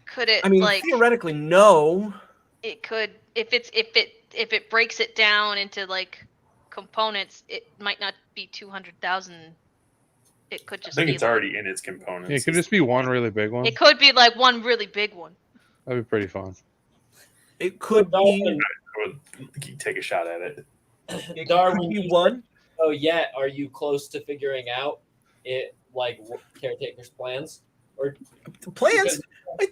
Could it? I mean, like theoretically, no. it could. If it breaks it down into like components, it might not be 200,000. It could I just. think be it's like, already in its components. Yeah, it could just be one really big one. It could be like one really big one. That'd be pretty fun. It could be. Darwin, I would take a shot at it. It Darwin, could be you one. oh yeah, are you close to figuring out Caretaker's plans? Or Plans? I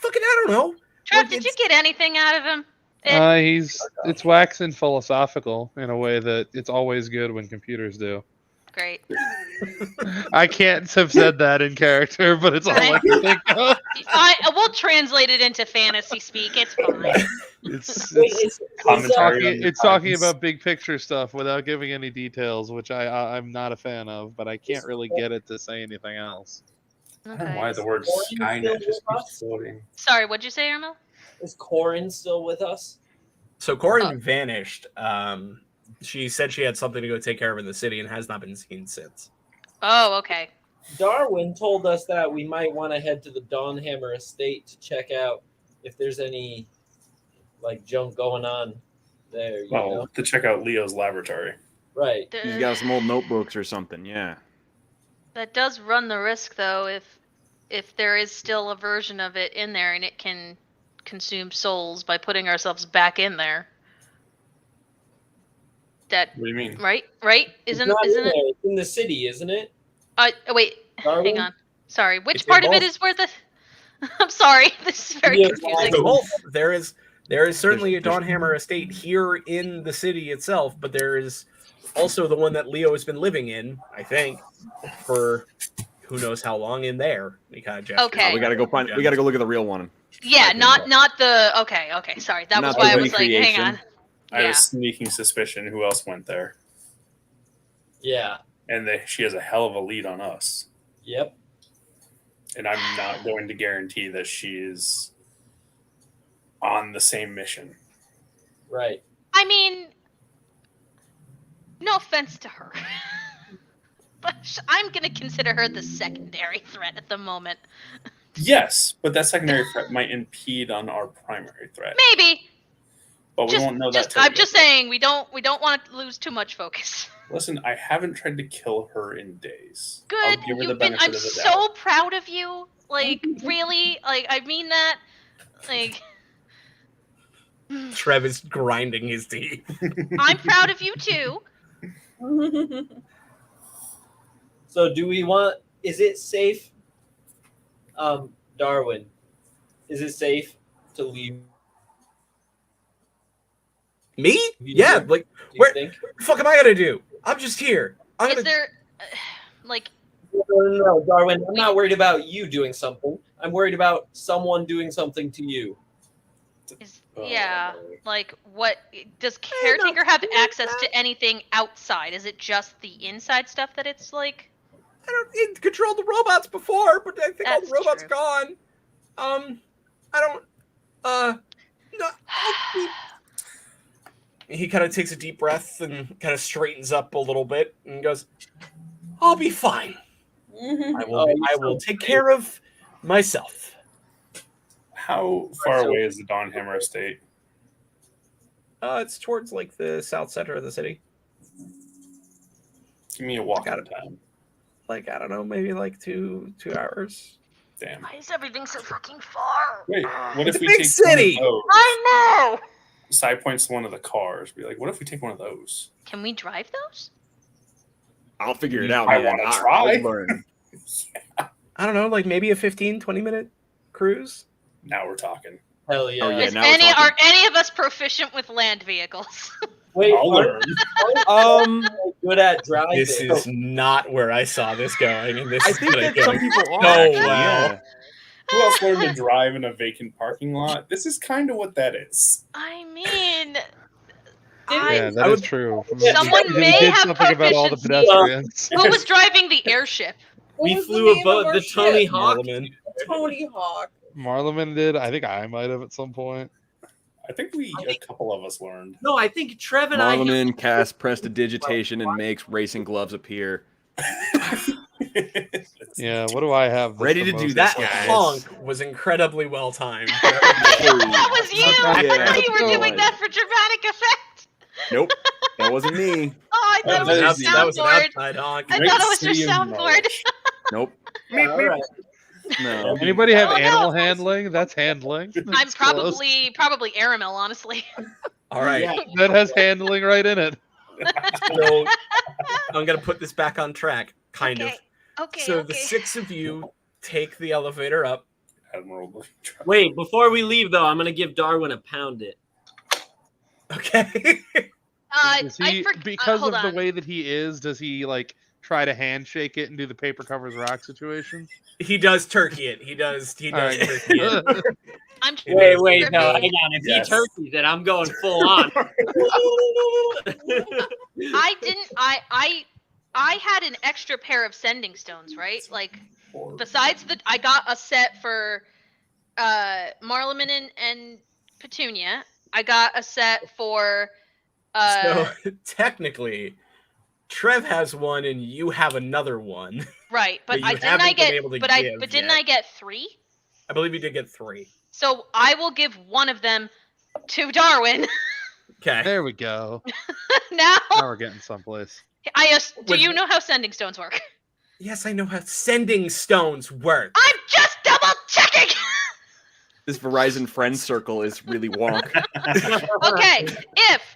don't know. Trev, Like, did you it's- get anything out of him? It's waxing philosophical in a way that it's always good when computers do. Great. I can't have said that in character, but it's all I can think of. We'll translate it into fantasy speak. It's fine. It's Commentary on the talking times. about big picture stuff without giving any details, which I'm not a fan of, but I can't really get it to say anything else. I don't know Okay. why the word Corin Skynet still just with keeps us? floating. Sorry, what'd you say, Ermel? Is Corin still with us? So Corin vanished. She said she had something to go take care of in the city and has not been seen since. Oh, okay. Darwin told us that we might want to head to the Dawnhammer estate to check out if there's any junk going on there. You know? Well, to check out Leo's laboratory. Right. he's got some old notebooks or something. Yeah. That does run the risk, though, if there is still a version of it in there and it can consume souls by putting ourselves back in there. That What do you mean? right? It's Isn't not in it? there. It's in the city, isn't it? Wait, Darwin? hang on. Sorry, which It's part of it both. is where the? I'm sorry, this is very Yeah, confusing. So both. There is certainly a There's- Dawnhammer estate here in the city itself, but there is also the one that Leo has been living in, I think, for who knows how long in there. He kind of gestures. Okay. We gotta go find. We gotta go look at the real one. Yeah, not the. Okay, sorry. That was Not why I the was like, hang recreation. on. I have Yeah. a sneaking suspicion who else went there, Yeah. and she has a hell of a lead on us. Yep. And I'm not going to guarantee that she is on the same mission. Right. I mean, no offense to her, but I'm gonna consider her the secondary threat at the moment. Yes, but that secondary threat might impede on our primary threat. Maybe. But we won't know that. till I'm we just get there. saying we don't want to lose too much focus. Listen, I haven't tried to kill her in days. Good. I'll give her the You've been. benefit I'm of the so doubt. proud of you. Like really. Like I mean that. Like. Trev is grinding his teeth. I'm proud of you too. So do we want? Is it safe, Darwin? Is it safe to leave? Me? Yeah. Like, Do you where think? the fuck am I gonna do? I'm just here. I'm Is gonna. there, like, No, Darwin. I'm not worried about you doing something. I'm worried about someone doing something to you. yeah, like what does caretaker have access to anything outside? Is it just the inside stuff that it's like? It controlled the robots before, but I think all the That's robots true. gone. I don't. No. He kind of takes a deep breath and kind of straightens up a little bit and goes, "I'll be fine. I will take care of myself." How far away is the Dawn Hammer estate? It's towards like the south center of the city. Give me a walk out of time. Like, I don't know, maybe like two hours. Damn. Why is everything so fucking far? Wait, what if It's a we big take city! one of those? I know. Side points to one of the cars. Be like, what if we take one of those? Can we drive those? I'll figure it out. I man. wanna I'll try. learn. I don't know, like maybe a 15-20 minute cruise. Now we're talking. Hell yeah. Oh, yeah. Is now we're talking. are any of us proficient with land vehicles? Wait, I'll learn. good at driving. This is not where I saw this going, and this I is think gonna that go some people are. so actually, well. yeah. Who else learned to drive in a vacant parking lot? This is kind of what that is. I mean, Yeah, that I is would- true. Someone We may did have something about all the proficiency. pedestrians. Who was driving the airship? What We was the flew name a boat, of our the Tony ship? Hawk. Norman. Tony Hawk. Marleman did. I think I might have at some point. I think a couple of us learned. No, I think Trev and I. Marleman casts prestidigitation and makes racing gloves appear. Yeah, what do I have? that's Ready the to do most that, like- guys. Honk was incredibly well timed. That was you. I Yeah. thought you were Let's go. doing that for dramatic effect. Nope, that wasn't me. Oh, I thought it was your that was an soundboard. outside honk. I Great thought it was your city of soundboard. Norwich. Nope. All right. No. Anybody have Oh, no, animal of course. handling? That's handling. I'm That's close. probably Aramil, honestly. All right, Yeah. That has handling right in it. so I'm gonna put this back on track, kind of. Okay. So the six of you take the elevator up. Admiral. Wait, before we leave though, I'm gonna give Darwin a pound it. Okay. Does he, because of hold the on. way that he is, does he like try to handshake it and do the paper covers rock situation? He does turkey it. He does All right. turkey it. I'm Wait, no, tripping. hang on. If Yes. he turkeys it, I'm going full on. I didn't. I had an extra pair of sending stones, right? Like besides I got a set for Marleman and Petunia. I got a set for So technically, Trev has one and you have another one. right, but that I you didn't. haven't I been get, able to but give didn't yet. I get 3? I believe you did get 3. So I will give one of them to Darwin. Okay. There we go. Now, Now we're getting someplace. do you know how sending stones work? Yes, I know how sending stones work. I'm just double checking. This Verizon friend circle is really wonk. Okay, if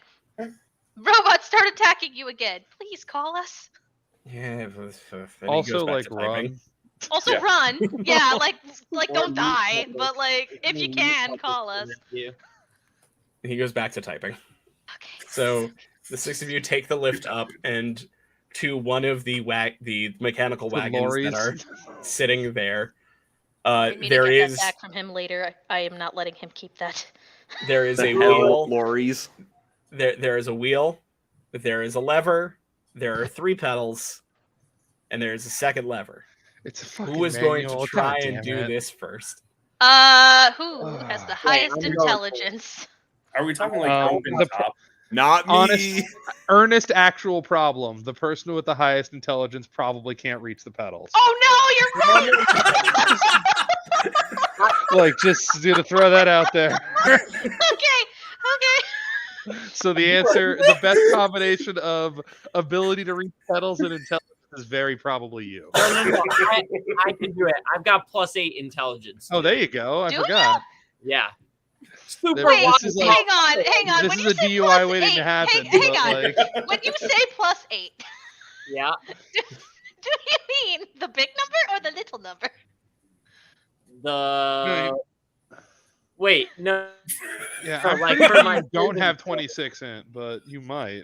robots start attacking you again, please call us. Yeah. If he Also, goes back like to typing. run. Also Yeah. run. Yeah, like don't Or die, mute but like if you can, call us. He goes back to typing. Okay. So the 6 of you take the lift up, and to one of the mechanical To wagons lorries. that are sitting there. I need to There get is that back from him later. I am not letting him keep that. there is The a hell, wheel. lorries. There is a wheel. There is a lever. There are 3 pedals, and there is a second lever. It's a fucking Who is going to manual, try God and damn do it. this first? Who has the Wait, highest I'm going intelligence? Are we talking like Um, open the top? Not me. Honest- Earnest actual problem. The person with the highest intelligence probably can't reach the pedals. Oh no, you're right. Like, just to throw that out there. Okay. So the answer, the best combination of ability to reach pedals and intelligence is very probably you. No. I can do it. I've got +8 intelligence. Oh, there you go. I Do forgot. Yeah. There- Wait, this is like, hang on. this When is you a say DUI +8, waiting to happen. Hang but, on. like, When you say +8, Yeah. do you mean the big number or the little number? The wait, no. yeah, For, I'm like, pretty for sure my you don't prison have code. 26 int, but you might.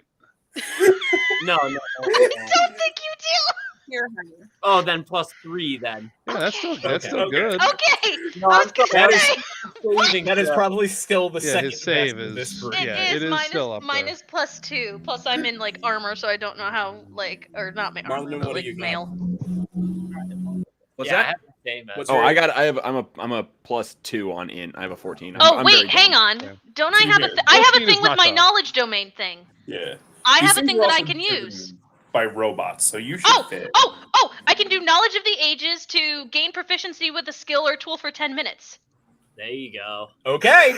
No. I don't think you do. Here, honey. Oh, then +3 then. Yeah, that's still Okay, still okay. good. Okay. No, I was I'm still gonna That say is that is probably still the Yeah, second his save best of this is- group. it yeah, is it is still up there. minus +2. Plus, I'm in like armor, so I don't know how or not my armor, Marlon, but what do like you got? mail. What's yeah, I that? have the same as- What's Oh, your- I'm a +2 on int. I have a 14. Oh I'm wait, very hang dumb. on. Yeah. Don't I See have a here, I have a 14 is thing with not my tough. knowledge domain thing? Yeah. I These have a things thing are that I also can driven use. by robots, so you should fit. Oh! I can do knowledge of the ages to gain proficiency with a skill or tool for 10 minutes. There you go. Okay.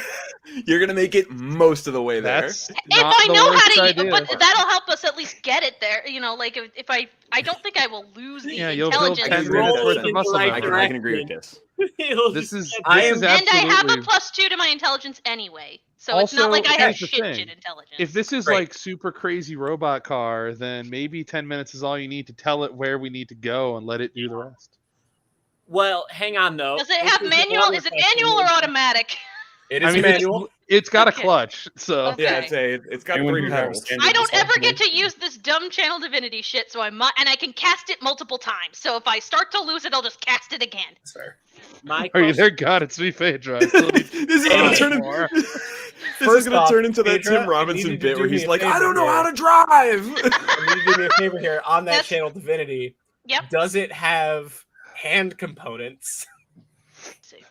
You're gonna make it most of the way there. That's If not I the know how worst to, idea. but that'll help us at least get it there. You know, like if I don't think I will lose the Yeah, you'll build intelligence. 10 Roll minutes worth in of the muscle right memory. I can agree with this. This is I this is am- And I have a absolutely. +2 to my intelligence anyway, so it's Also, not like I have here's the shit thing. intelligence. If this is Great. like super crazy robot car, then maybe 10 minutes is all you need to tell it where we need to go and let it do the rest. Well, hang on though. Does it This have is manual? another Is it question. manual or automatic? It is I mean, manual. it's got Okay. a clutch, so Okay. Yeah, it's got Anyone 3 who has pedals. standard I don't ever get to dysfunctional- use this dumb channel divinity shit, so and I can cast it multiple times. So if I start to lose it, I'll just cast it again. That's fair. My are you question- there? God, it's me, Phaedra. I still need This is gonna turn more. First gonna off, turn into that Phaedra, Tim I Robinson need you to bit do where me he's a like, favor I don't know here. how to drive. I need you to do me a favor here on that Yes. channel divinity. Yep. Does it have hand components Let's see.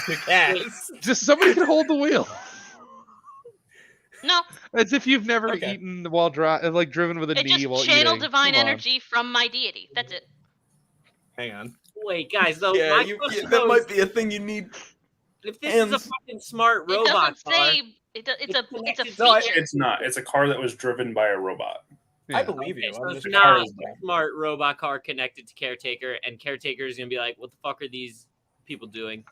to cast? Just somebody can hold the wheel. No, As if you've never Okay. eaten while like driven with a it knee just while channel eating. divine Come on. energy from my deity. That's it. Hang on. Wait, guys, though, Yeah, my question that goes, might be a thing you need. if this is a hands. fucking smart It robot doesn't car, say. It's a connected- No, feature. It's not. It's a car that was driven by a robot. Yeah. I believe okay, you. so I'm it's just not cars, a though. smart robot car connected to Caretaker, and Caretaker is gonna be like, "What the fuck are these people doing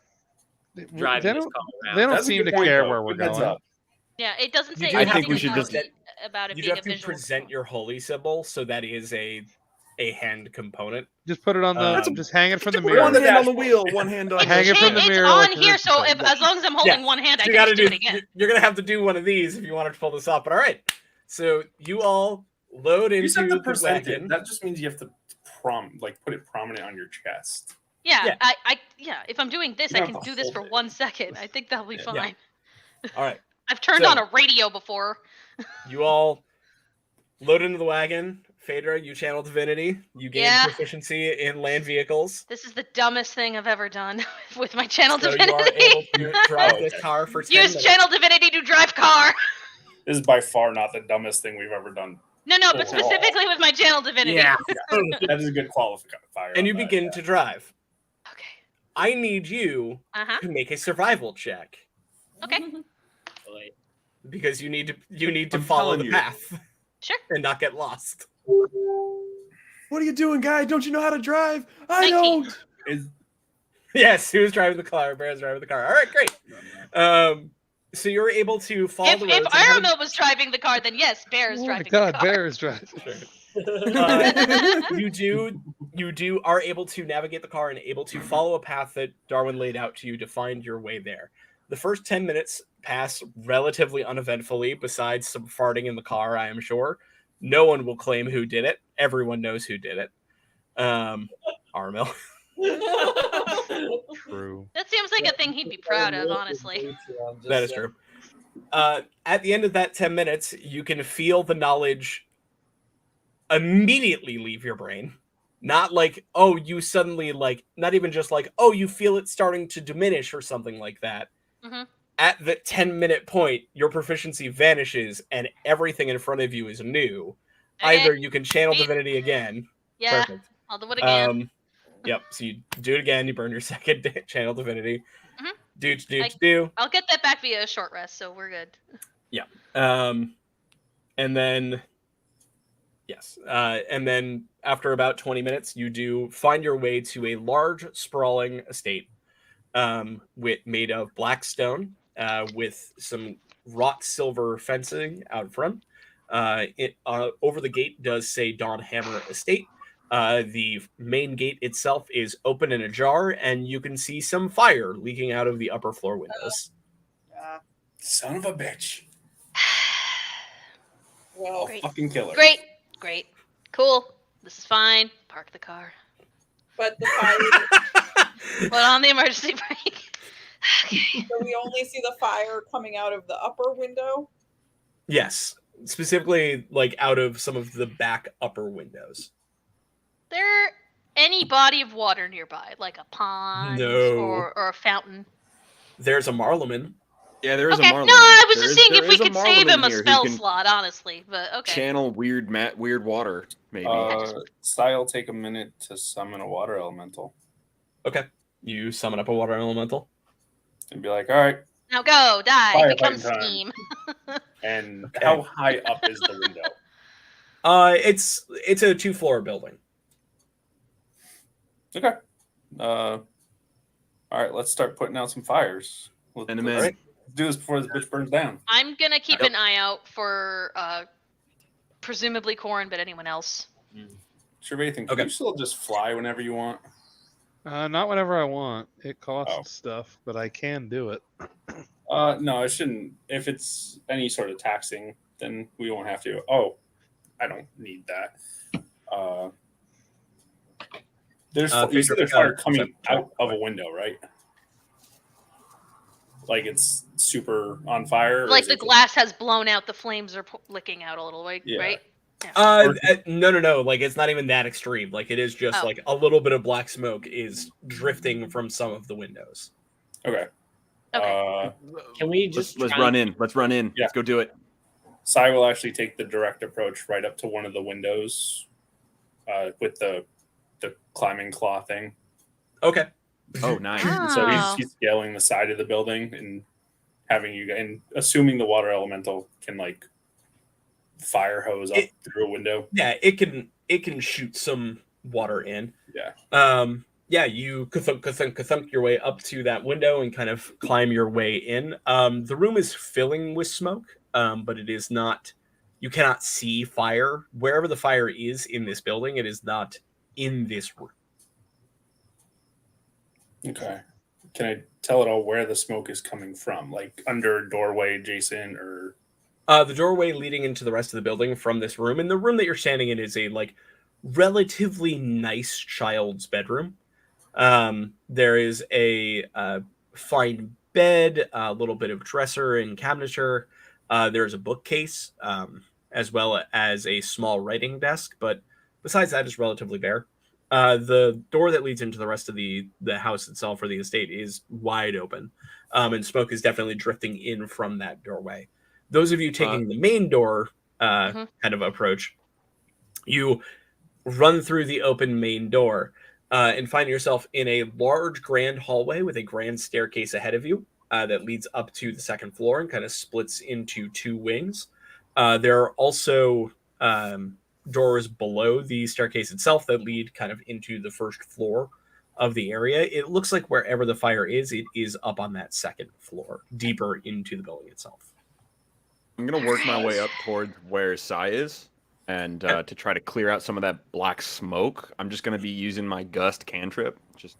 driving They this don't, car around?" they don't That's a seem good to point, care though. where we're Good heads going. up. Yeah, it doesn't say do have anything to just- about it You being have a to visual. present your holy symbol, so that is a hand component. Just put it on the. That's a- just hang it from the Put it mirror. on One the hand on the dashboard. wheel, one hand on It's, Hang it from the it's mirror on like a here, so Richard as long as I'm holding Yeah. one hand, I You can gotta just do it again. You're gonna have to do one of these if you want to pull this off. But all right, so you all load You into said the the percentage. wagon. That just means you have to put it prominent on your chest. Yeah, Yeah. if I'm doing this, You I don't can have to do this hold for it. 1 second. I think that'll be Yeah. fine. All right, I've turned So- on a radio before. you all load into the wagon. Phaedra, you channel divinity. You gain Yeah. proficiency in land vehicles. This is the dumbest thing I've ever done with my channel So you are divinity. able to drive Oh, this okay. car for 10 Use minutes. channel divinity to drive car. This is by far not the dumbest thing we've ever done. No, but Overall. specifically with my channel divinity. Yeah. That is a good qualifier. And you on that, begin yeah. to drive. Okay. I need you Uh-huh. to make a survival check Okay. Wait. because you need to I'm follow telling the you. path Sure. and not get lost. What are you doing, guy? Don't you know how to drive? I 19. don't. Is Yes, who's driving the car? Bear's driving the car. All right, great. So you're able to follow If the roads. and have a- Arno was driving the car, then yes, Bear is Oh my driving God, the car. Bear is driving. you are able to navigate the car and able to follow a path that Darwin laid out to you to find your way there. The first 10 minutes pass relatively uneventfully, besides some farting in the car, I am sure. No one will claim who did it. Everyone knows who did it. Armel. True. That seems like a thing he'd be proud of, honestly. That is true. At the end of that 10 minutes, you can feel the knowledge immediately leave your brain. Not like, oh, you suddenly like, not even just like, oh, you feel it starting to diminish or something like that. Mhm. At the 10-minute point, your proficiency vanishes and everything in front of you is new. Okay. Either you can channel Sweet. divinity again. Yeah, Perfect. I'll do it again. Yep. So you do it again. You burn your second channel divinity. Mhm. Do. I'll get that back via a short rest, so we're good. Yeah. And then, yes. And then after about 20 minutes, you do find your way to a large, sprawling estate made of black stone with some wrought silver fencing out front. Over the gate does say Dawn Hammer Estate. The main gate itself is open and ajar, and you can see some fire leaking out of the upper floor windows. Son of a bitch. Well, I'll Great. fucking kill her. Great. Cool. This is fine. Park the car. but the fire. Put on the emergency brake. Okay. So we only see the fire coming out of the upper window. Yes, specifically like out of some of the back upper windows. There any body of water nearby, like a pond No. or a fountain? There's a Marleman. Yeah, there is Okay, a no, Marleman. I was There just is- seeing there if we is a could save him Marleman a here who spell can slot, honestly. But okay. Channel weird water, maybe. Style take a minute to summon a water elemental Okay. You summon up a water elemental. and be like, all right. Now go, die, Firefighting become time. steam. And Okay. how high up is the window? It's a 2-floor building. Okay. All right, let's start putting out some fires. And Let's then do this before this bitch burns down. I'm gonna keep Yep. an eye out for presumably Corin, but anyone else. Trevathan, can Okay. you still just fly whenever you want? Not whenever I want. It costs Oh. stuff, but I can do it. No, it shouldn't. If it's any sort of taxing, then we won't have to. Oh, I don't need that. There's you see there's fire coming out of a window, right? Like it's super on fire. or Like is the it glass has blown out, the flames are licking out a little, right? Yeah. Right? No. Like it's not even that extreme. Like it is just Oh. like a little bit of black smoke is drifting from some of the windows. Okay. Okay. Can we just let's try run and- in. Let's run in. Yeah. Let's go do it. Sai will actually take the direct approach right up to one of the windows with the climbing claw thing. Okay. Oh, nice. So Oh. he's scaling the side of the building and having you and assuming the water elemental can like fire hose up through a window. Yeah, it can shoot some water in. Yeah. Yeah, you ka-thunk your way up to that window and kind of climb your way in. The room is filling with smoke, but it is not. You cannot see fire. Wherever the fire is in this building, it is not in this room. Okay. Can I tell at all where the smoke is coming from? Like under a doorway adjacent or The doorway leading into the rest of the building from this room, and the room that you're standing in is a like relatively nice child's bedroom. There is a fine bed, a little bit of dresser and cabinetry. There's a bookcase, as well as a small writing desk, but besides that, it's relatively bare. The door that leads into the rest of the house itself or the estate is wide open, and smoke is definitely drifting in from that doorway. Those of you taking the main door kind of approach, you run through the open main door and find yourself in a large grand hallway with a grand staircase ahead of you that leads up to the second floor and kind of splits into two wings. There are also doors below the staircase itself that lead kind of into the first floor of the area. It looks like wherever the fire is, it is up on that second floor, deeper into the building itself. I'm gonna work my way up towards where Sai is, and to try to clear out some of that black smoke. I'm just gonna be using my gust cantrip, just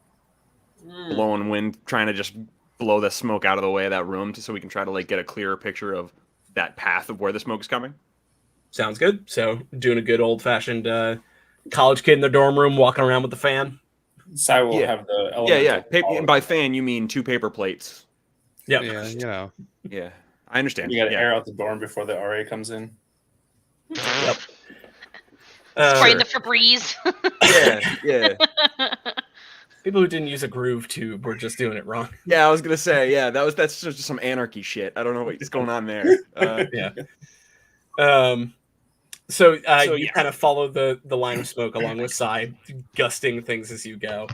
blowing wind, trying to just blow the smoke out of the way of that room, so we can try to like get a clearer picture of that path of where the smoke's coming. Sounds good. So doing a good old-fashioned college kid in the dorm room, walking around with the fan. Sai will Yeah. have the Yeah. elemental And by fan, you mean 2 paper plates. Yep. Yeah, you know. Yeah, I understand. You got to yeah. air out the dorm before the RA comes in. Yep. Spraying the Febreze. Yeah. People who didn't use a groove tube were just doing it wrong. Yeah, I was gonna say, that's just some anarchy shit. I don't know what's going on there. Yeah. So you yeah. kind of follow the line of smoke along with Sai, gusting things as you go.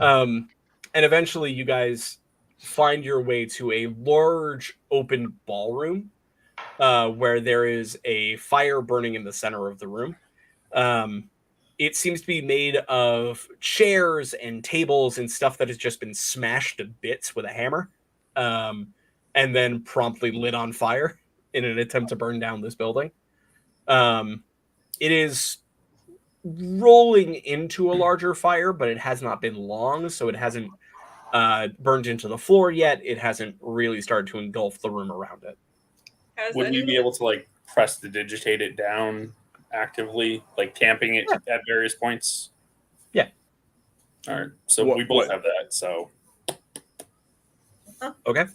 And eventually you guys find your way to a large open ballroom where there is a fire burning in the center of the room. It seems to be made of chairs and tables and stuff that has just been smashed to bits with a hammer and then promptly lit on fire in an attempt to burn down this building. It is rolling into a larger fire, but it has not been long, so it hasn't burned into the floor yet. It hasn't really started to engulf the room around it. Would we be able to like press to digitate it down actively, like tamping it at various points? Yeah. All right. So we both have that. So okay.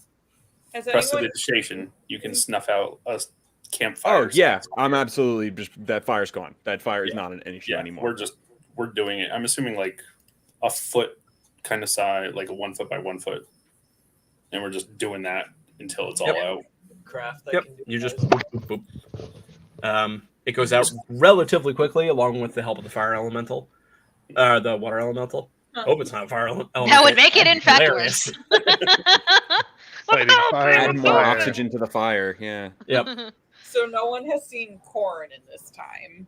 Press the digitation. You can snuff out a campfire. Oh yeah, I'm absolutely just that fire's gone. That fire is not an issue anymore. We're doing it. I'm assuming like a foot kind of size, like a 1 foot by 1 foot, and we're just doing that until it's all out. Craft. That Yep. can do You just that. boop, boop, boop. It goes out relatively quickly, along with the help of the fire elemental, the water elemental. Hope it's not a fire elemental. That would make it infectious. Fighting fire Add with more fire. oxygen to the fire. Yeah. Yep. So no one has seen Corin in this time.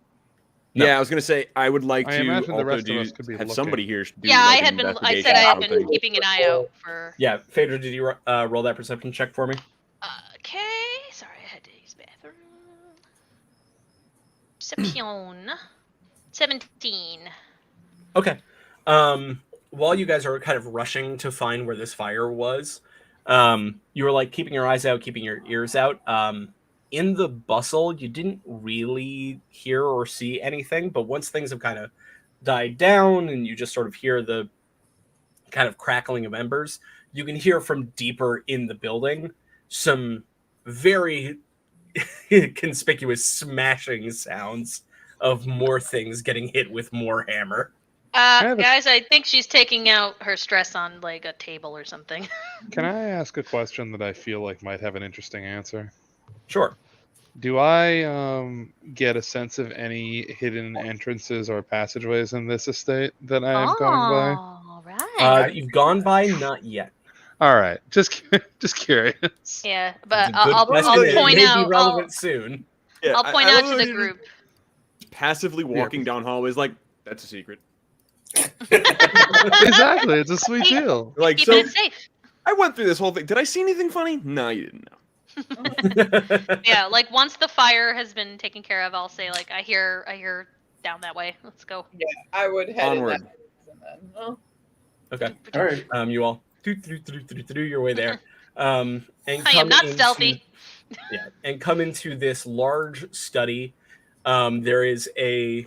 No. Yeah, I was gonna say I would like I to imagine the also rest of us could be have looking. somebody here. Do Yeah, like I an had been. I investigation said I had or been something. keeping an eye out for. Yeah, Phaedra, did you roll that perception check for me? Okay, sorry, I had to use the bathroom. Perception. 17. Okay. While you guys are kind of rushing to find where this fire was, you were like keeping your eyes out, keeping your ears out. In the bustle, you didn't really hear or see anything, but once things have kind of died down and you just sort of hear the kind of crackling of embers, you can hear from deeper in the building some very conspicuous smashing sounds of more things getting hit with more hammer. Guys, I think she's taking out her stress on like a table or something. Can I ask a question that I feel like might have an interesting answer? Sure. Do I get a sense of any hidden entrances or passageways in this estate that I have gone All right. You've gone by, not yet. by? All right, just curious. Yeah, but It's a good I'll question. It point may out. be relevant soon. Yeah, I'll point I out love to how the you group. Passively walking down hallways like that's a secret. Exactly, it's a sweet deal. Like Keeping so, it safe. I went through this whole thing. Did I see anything funny? No, you didn't know. Yeah, like once the fire has been taken care of, I'll say like I hear down that way. Let's go. Yeah, I would head Onward. in that direction then. Okay. All right. You all do your way there. And I come am not into- stealthy. Yeah, and come into this large study. There is a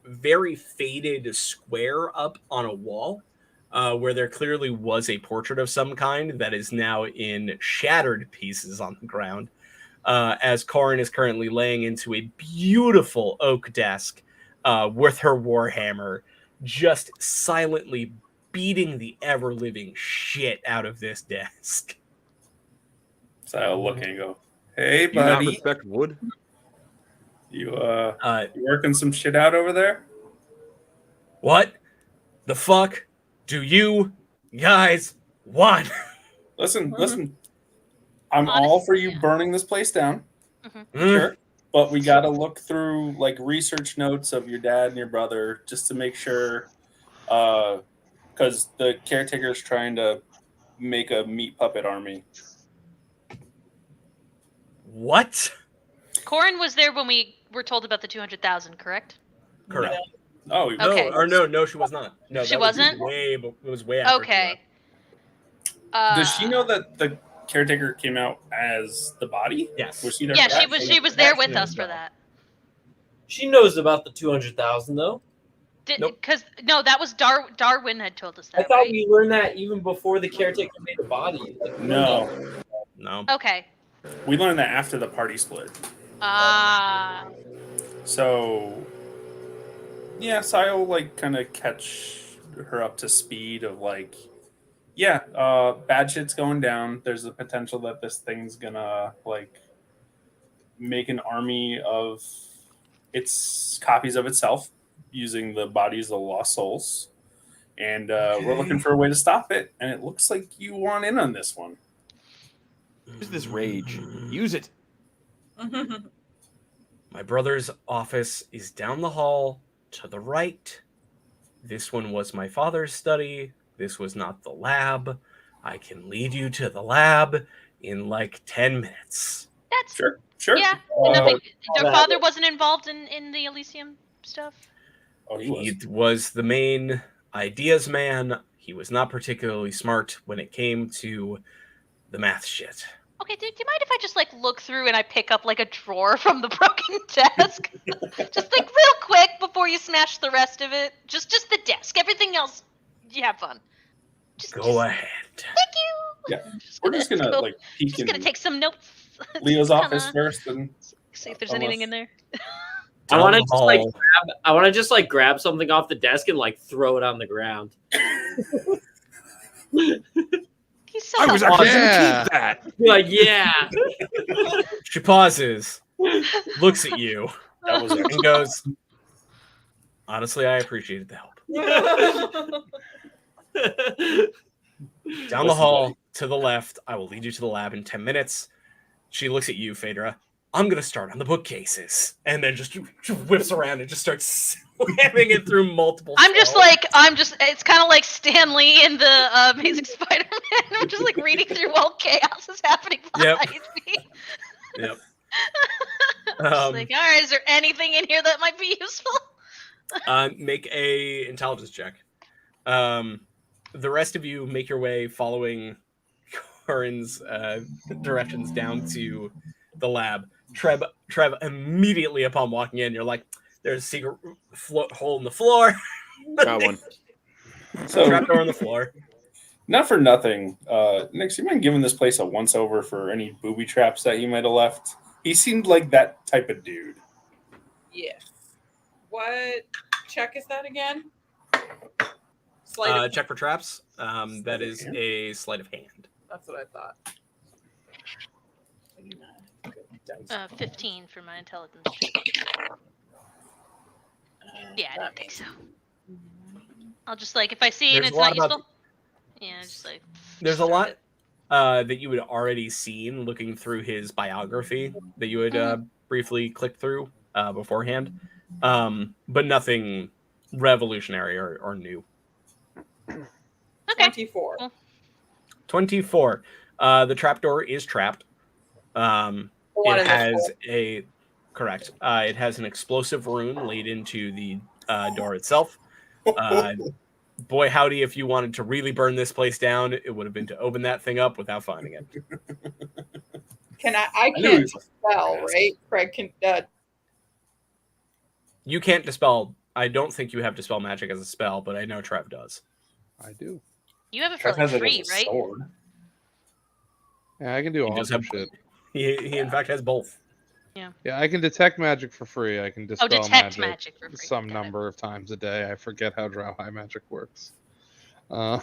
very faded square up on a wall where there clearly was a portrait of some kind that is now in shattered pieces on the ground. As Corin is currently laying into a beautiful oak desk with her warhammer, just silently beating the ever-living shit out of this desk. So I'll look and go, "Hey, Do you not buddy, respect wood? you You working some shit out over there?" What the fuck do you guys want? Listen. I'm all for you burning this place down. Sure. But we got to look through like research notes of your dad and your brother just to make sure, because the caretaker's trying to make a meat puppet army. What? Corin was there when we were told about the 200,000, correct? Correct. Oh, No, Okay. or no, she was not. No, She that was wasn't? it was way after. Okay. does she know that the caretaker came out as the body? Yes. Was she there? Yeah, for she that? was there with us for that. She knows about the 200,000 though. Nope. Because no, that was Darwin had told us that. I thought right? we learned that even before the caretaker made a body. Like, we learned that. No, Okay. we learned that after the party split. Ah. So, yeah, I'll like kind of catch her up to speed of like, yeah, bad shit's going down. There's a potential that this thing's gonna like make an army of its copies of itself using the bodies of the lost souls. And we're looking for a way to stop it. And it looks like you want in on this one. Use this rage. Use it. My brother's office is down the hall to the right. This one was my father's study. This was not the lab. I can lead you to the lab in like 10 minutes. That's Sure. yeah. Their father wasn't involved in the Elysium stuff. Oh, he He was. was the main ideas man. He was not particularly smart when it came to the math shit. Okay, do you mind if I just like look through and I pick up like a drawer from the broken desk? Just like real quick before you smash the rest of it. Just the desk. Everything else, you have fun. Go ahead. Thank you. Yeah. We're just gonna go- like peek Just gonna in take some notes. Leo's Just office kinda first and see if there's anything in there. I want to Down the just like hall. grab. I want to just like grab something off the desk and like throw it on the ground. He's so I was helpful. actually Yeah. going to keep that. Be like, yeah. She pauses, looks at you, that was and goes, honestly, I appreciated the help. Down the hall to the left. I will lead you to the lab in 10 minutes. She looks at you, Phaedra. I'm going to start on the bookcases. And then just whips around and just starts slamming it through multiple shelves. It's kind of like Stan Lee in the Amazing Spider-Man. I'm just like reading through while chaos is happening behind me. Yep. Just like, all right, is there anything in here that might be useful? Make a intelligence check. The rest of you make your way following Corin's directions down to the lab. Trev immediately upon walking in, you're like, there's a secret hole in the floor. Got one. So, Trapdoor on the floor. not for nothing. Nix, you mind giving this place a once over for any booby traps that he might have left? He seemed like that type of dude. Yes. What check is that again? Sleight of- Check for traps. That is a sleight of hand. That's what I thought. 15 for my intelligence. Yeah, I don't think so. I'll just like if I see and There's it's a lot not about- useful. Yeah, just like. There's a lot that you had already seen looking through his biography that you had briefly clicked through beforehand, but nothing revolutionary or new. Okay. 24. Cool. 24. The trapdoor is trapped. The one It in the has floor. a correct. It has an explosive rune laid into the door itself. Boy, howdy! If you wanted to really burn this place down, it would have been to open that thing up without finding it. Can I knew can't it was- spell, right? Craig can You can't dispel. I don't think you have dispel magic as a spell, but I know Trev does. I do. You have it for Trev like has it free, as a right? sword. Yeah, I can do He does awesome have- shit. He in fact has both. Yeah, I can detect magic for free. I can dispel Oh, detect magic for free. some Got it. number of times a day. I forget how Drow High magic works. 1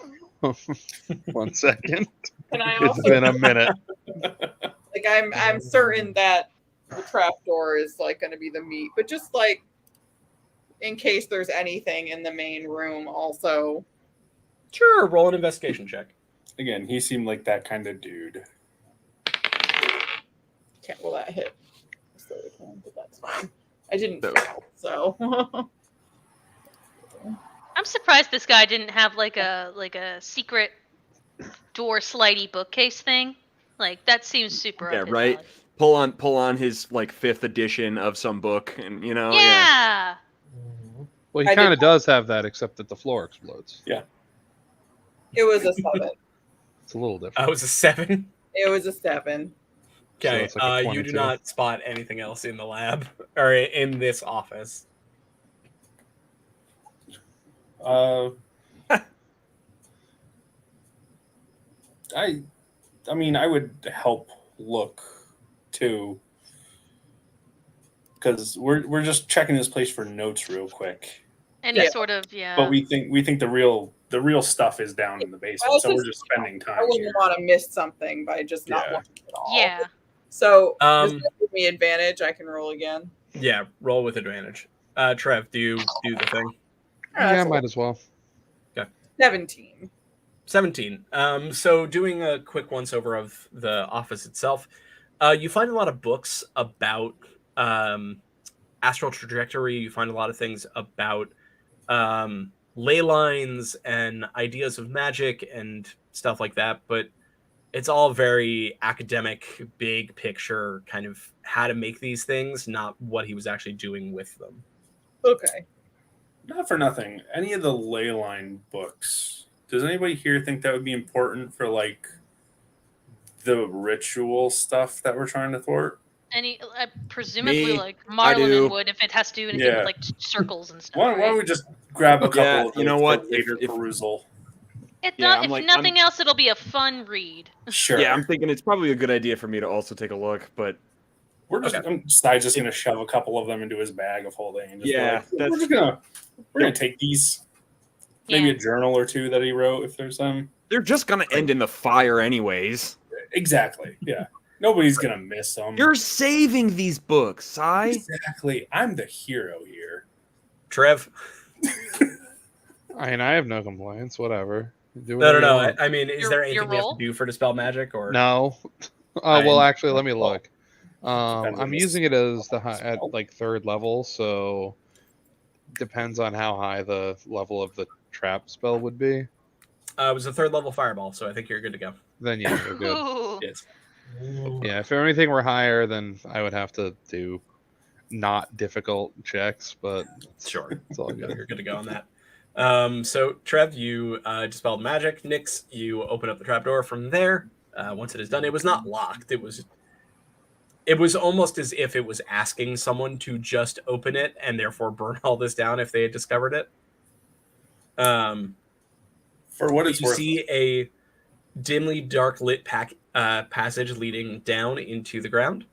second. Can I It's also been a minute. like I'm certain that the trapdoor is like going to be the meat, but just like in case there's anything in the main room, also. Sure, roll an investigation check. Again, he seemed like that kind of dude. Can't will that hit? So it can, but that's fine. I didn't No. fail, so. I'm surprised this guy didn't have like a secret door slidey bookcase thing. Like that seems super. Yeah, up his right. alley. Pull on his like 5th edition of some book, and yeah. Yeah. Well, he I did kind of does have that, except that the floor explodes. It was a 7. It's a little different. I was a 7. It was a 7. Okay, it's like a you do 22. not spot anything else in the lab or in this office. I mean, I would help look too, because we're just checking this place for notes real quick. Any Yeah. sort of But we think the real stuff is down in the basement, so we're just spending I time wouldn't here. want to miss something by just not Yeah. looking at all. Yeah. So does that give me advantage? I can roll again. Yeah, roll with advantage. Trev, do you do the thing? Yeah, might as well. 17. 17. So doing a quick once over of the office itself, you find a lot of books about astral trajectory. You find a lot of things about ley lines and ideas of magic and stuff like that, but it's all very academic, big picture, kind of how to make these things, not what he was actually doing with them. Okay. Not for nothing. Any of the ley line books, does anybody here think that would be important for like the ritual stuff that we're trying to thwart? Any presumably Me, like I do. Marlin would if it has to do anything Yeah. with like circles and stuff. Why right? don't we just grab a couple Yeah, of you know those what? for later If- perusal? If Yeah, not, I'm if like- nothing else, it'll be a fun read. Sure. Yeah, I'm thinking it's probably a good idea for me to also take a look, but We're just Sly's just gonna shove a couple of them into his bag of holding and just be Yeah, like, we're gonna take these. Maybe a journal or two that he wrote if there's some. they're just gonna end in the fire anyways. Exactly. Yeah. Nobody's gonna miss them. You're saving these books, Si. Exactly. I'm the hero here. Trev? I mean, I have no complaints. Whatever. Do No. whatever you want. I mean, is Your- there your anything we have roll? to do for Dispel Magic? Or No. Well, I'm- actually, let me look. Depends on I'm the using it as the high, spell. at like 3rd level, so depends on how high the level of the trap spell would be. it was a 3rd level fireball, so I think you're good to go. Then yeah, you're good. Ooh. Yes. Yeah, if anything were higher, then I would have to do not difficult checks, but Sure. it's all good. You're good to go on that. So, Trev, you dispelled magic. Nyx, you open up the trapdoor from there. Once it is done, it was not locked. It was almost as if it was asking someone to just open it and therefore burn all this down if they had discovered it. For what it's You worth, see a dimly dark lit passage leading down into the ground.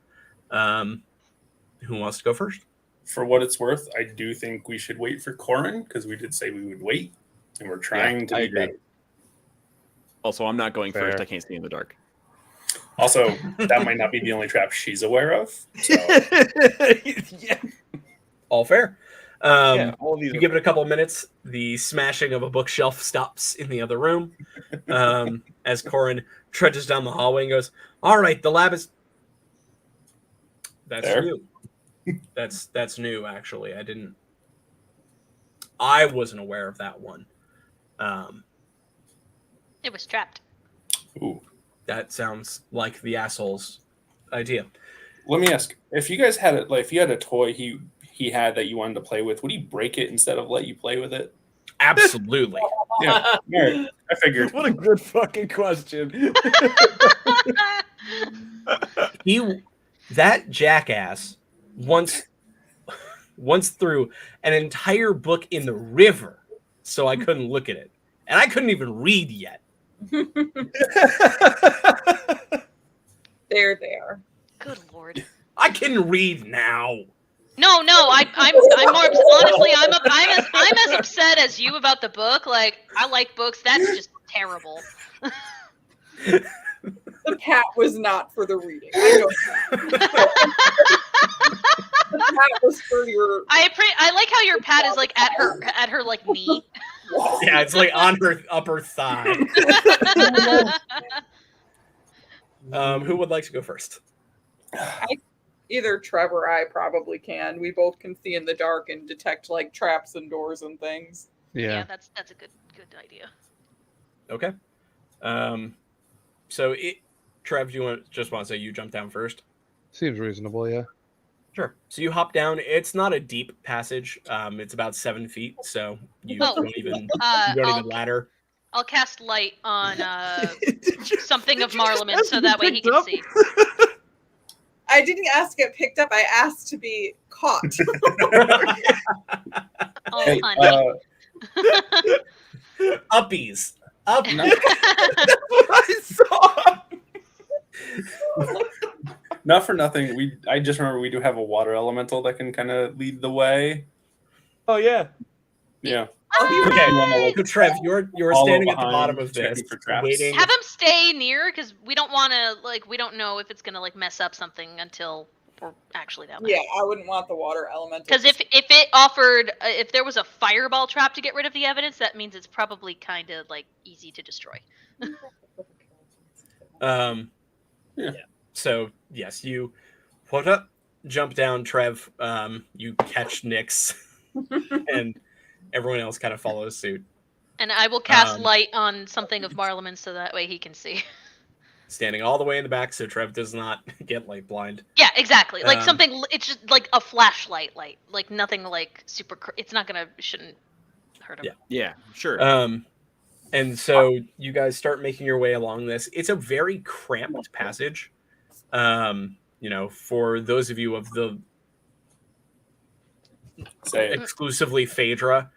Who wants to go first? for what it's worth, I do think we should wait for Corin because we did say we would wait, and we're trying to I be agree. better. Also, I'm not going first. Fair. I can't see in the dark. Also, that might not be the only trap she's aware of. So Yeah. All fair. Yeah, all of these You are- give it a couple of minutes. The smashing of a bookshelf stops in the other room. As Corin trudges down the hallway and goes, "All right, the lab is." That's There. new. That's new. Actually, I wasn't aware of that one. It was trapped. ooh. That sounds like the asshole's idea. Let me ask: if you guys had it, like if you had a toy he had that you wanted to play with, would he break it instead of let you play with it? Absolutely. Yeah, all right. I figured. What a good fucking question. That jackass once threw an entire book in the river so I couldn't look at it. And I couldn't even read yet. There they are. Good lord. I can read now. No, I'm more honestly I'm as upset as you about the book. Like, I like books. That's just terrible. The cat was not for the reading. I know. The cat was for your. I like how your pad is like at her like knee. Yeah, it's like on her upper thigh. Who would like to go first? Either Trevor or I probably can. We both can see in the dark and detect like traps and doors and things. Yeah, that's a good idea. Okay. So Trev, do you just want to say you jump down first? Seems reasonable, yeah. Sure. So you hop down. It's not a deep passage. It's about 7 feet. So you Oh. don't even ladder. I'll cast light on something of Marleman so that way he can see. I didn't ask to get picked up. I asked to be caught. Oh, Hey, honey. Uppies. Up. I saw. Not for nothing. I just remember we do have a water elemental that can kind of lead the way. Oh yeah. Yeah. Okay. So Trev, you're Follow standing at the behind, bottom of checking this, for traps. waiting. Have him stay near because we don't want to we don't know if it's gonna mess up something until we're actually down there. Yeah, I wouldn't want the water elemental. Because if it offered, if there was a fireball trap to get rid of the evidence, that means it's probably kind of easy to destroy. Yeah. So yes, you put up, jump down, Trev. You catch Nyx, and everyone else kind of follows suit. And I will cast light on something of Marleman so that way he can see. Standing all the way in the back, so Trev does not get light blind. Yeah, exactly. Something. It's just a flashlight light. Nothing super. It's not shouldn't hurt him. Yeah, sure. And so you guys start making your way along this. It's a very cramped passage. For those of you of the exclusively Phaedra,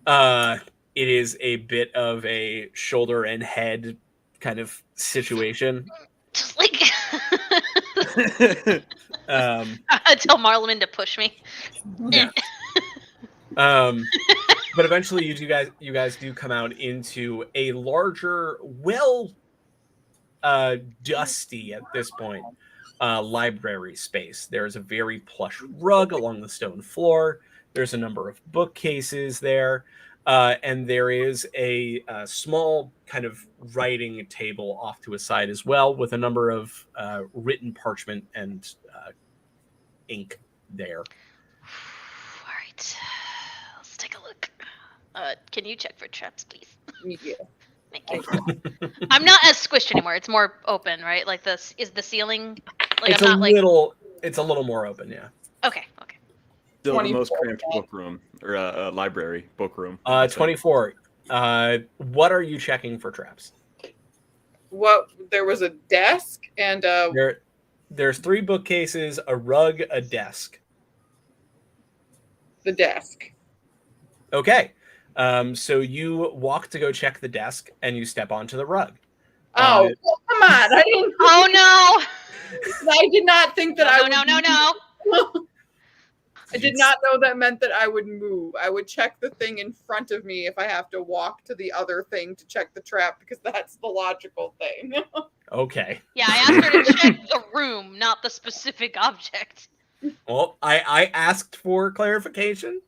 it is a bit of a shoulder and head kind of situation. Just I tell Marleman to push me. Yeah. But eventually you guys do come out into a larger, dusty at this point, library space. There's a very plush rug along the stone floor. There's a number of bookcases there. And there is a small kind of writing table off to a side as well, with a number of written parchment and ink there. All right, let's take a look. Can you check for traps, please? Yeah. Thank you. I'm not as squished anymore. It's more open, right? Is the ceiling? It's a little more open, yeah. Okay. Still the most cramped book room or library book room. 24. What are you checking for traps? What? There was a desk and There's 3 bookcases, a rug, a desk. The desk. Okay. So you walk to go check the desk, and you step onto the rug. Oh, well, come on! I didn't. Oh no! I did not think that No. I did not know that meant that I would move. I would check the thing in front of me if I have to walk to the other thing to check the trap, because that's the logical thing. Okay. Yeah, I asked her to check the room, not the specific object. Well, I asked for clarification,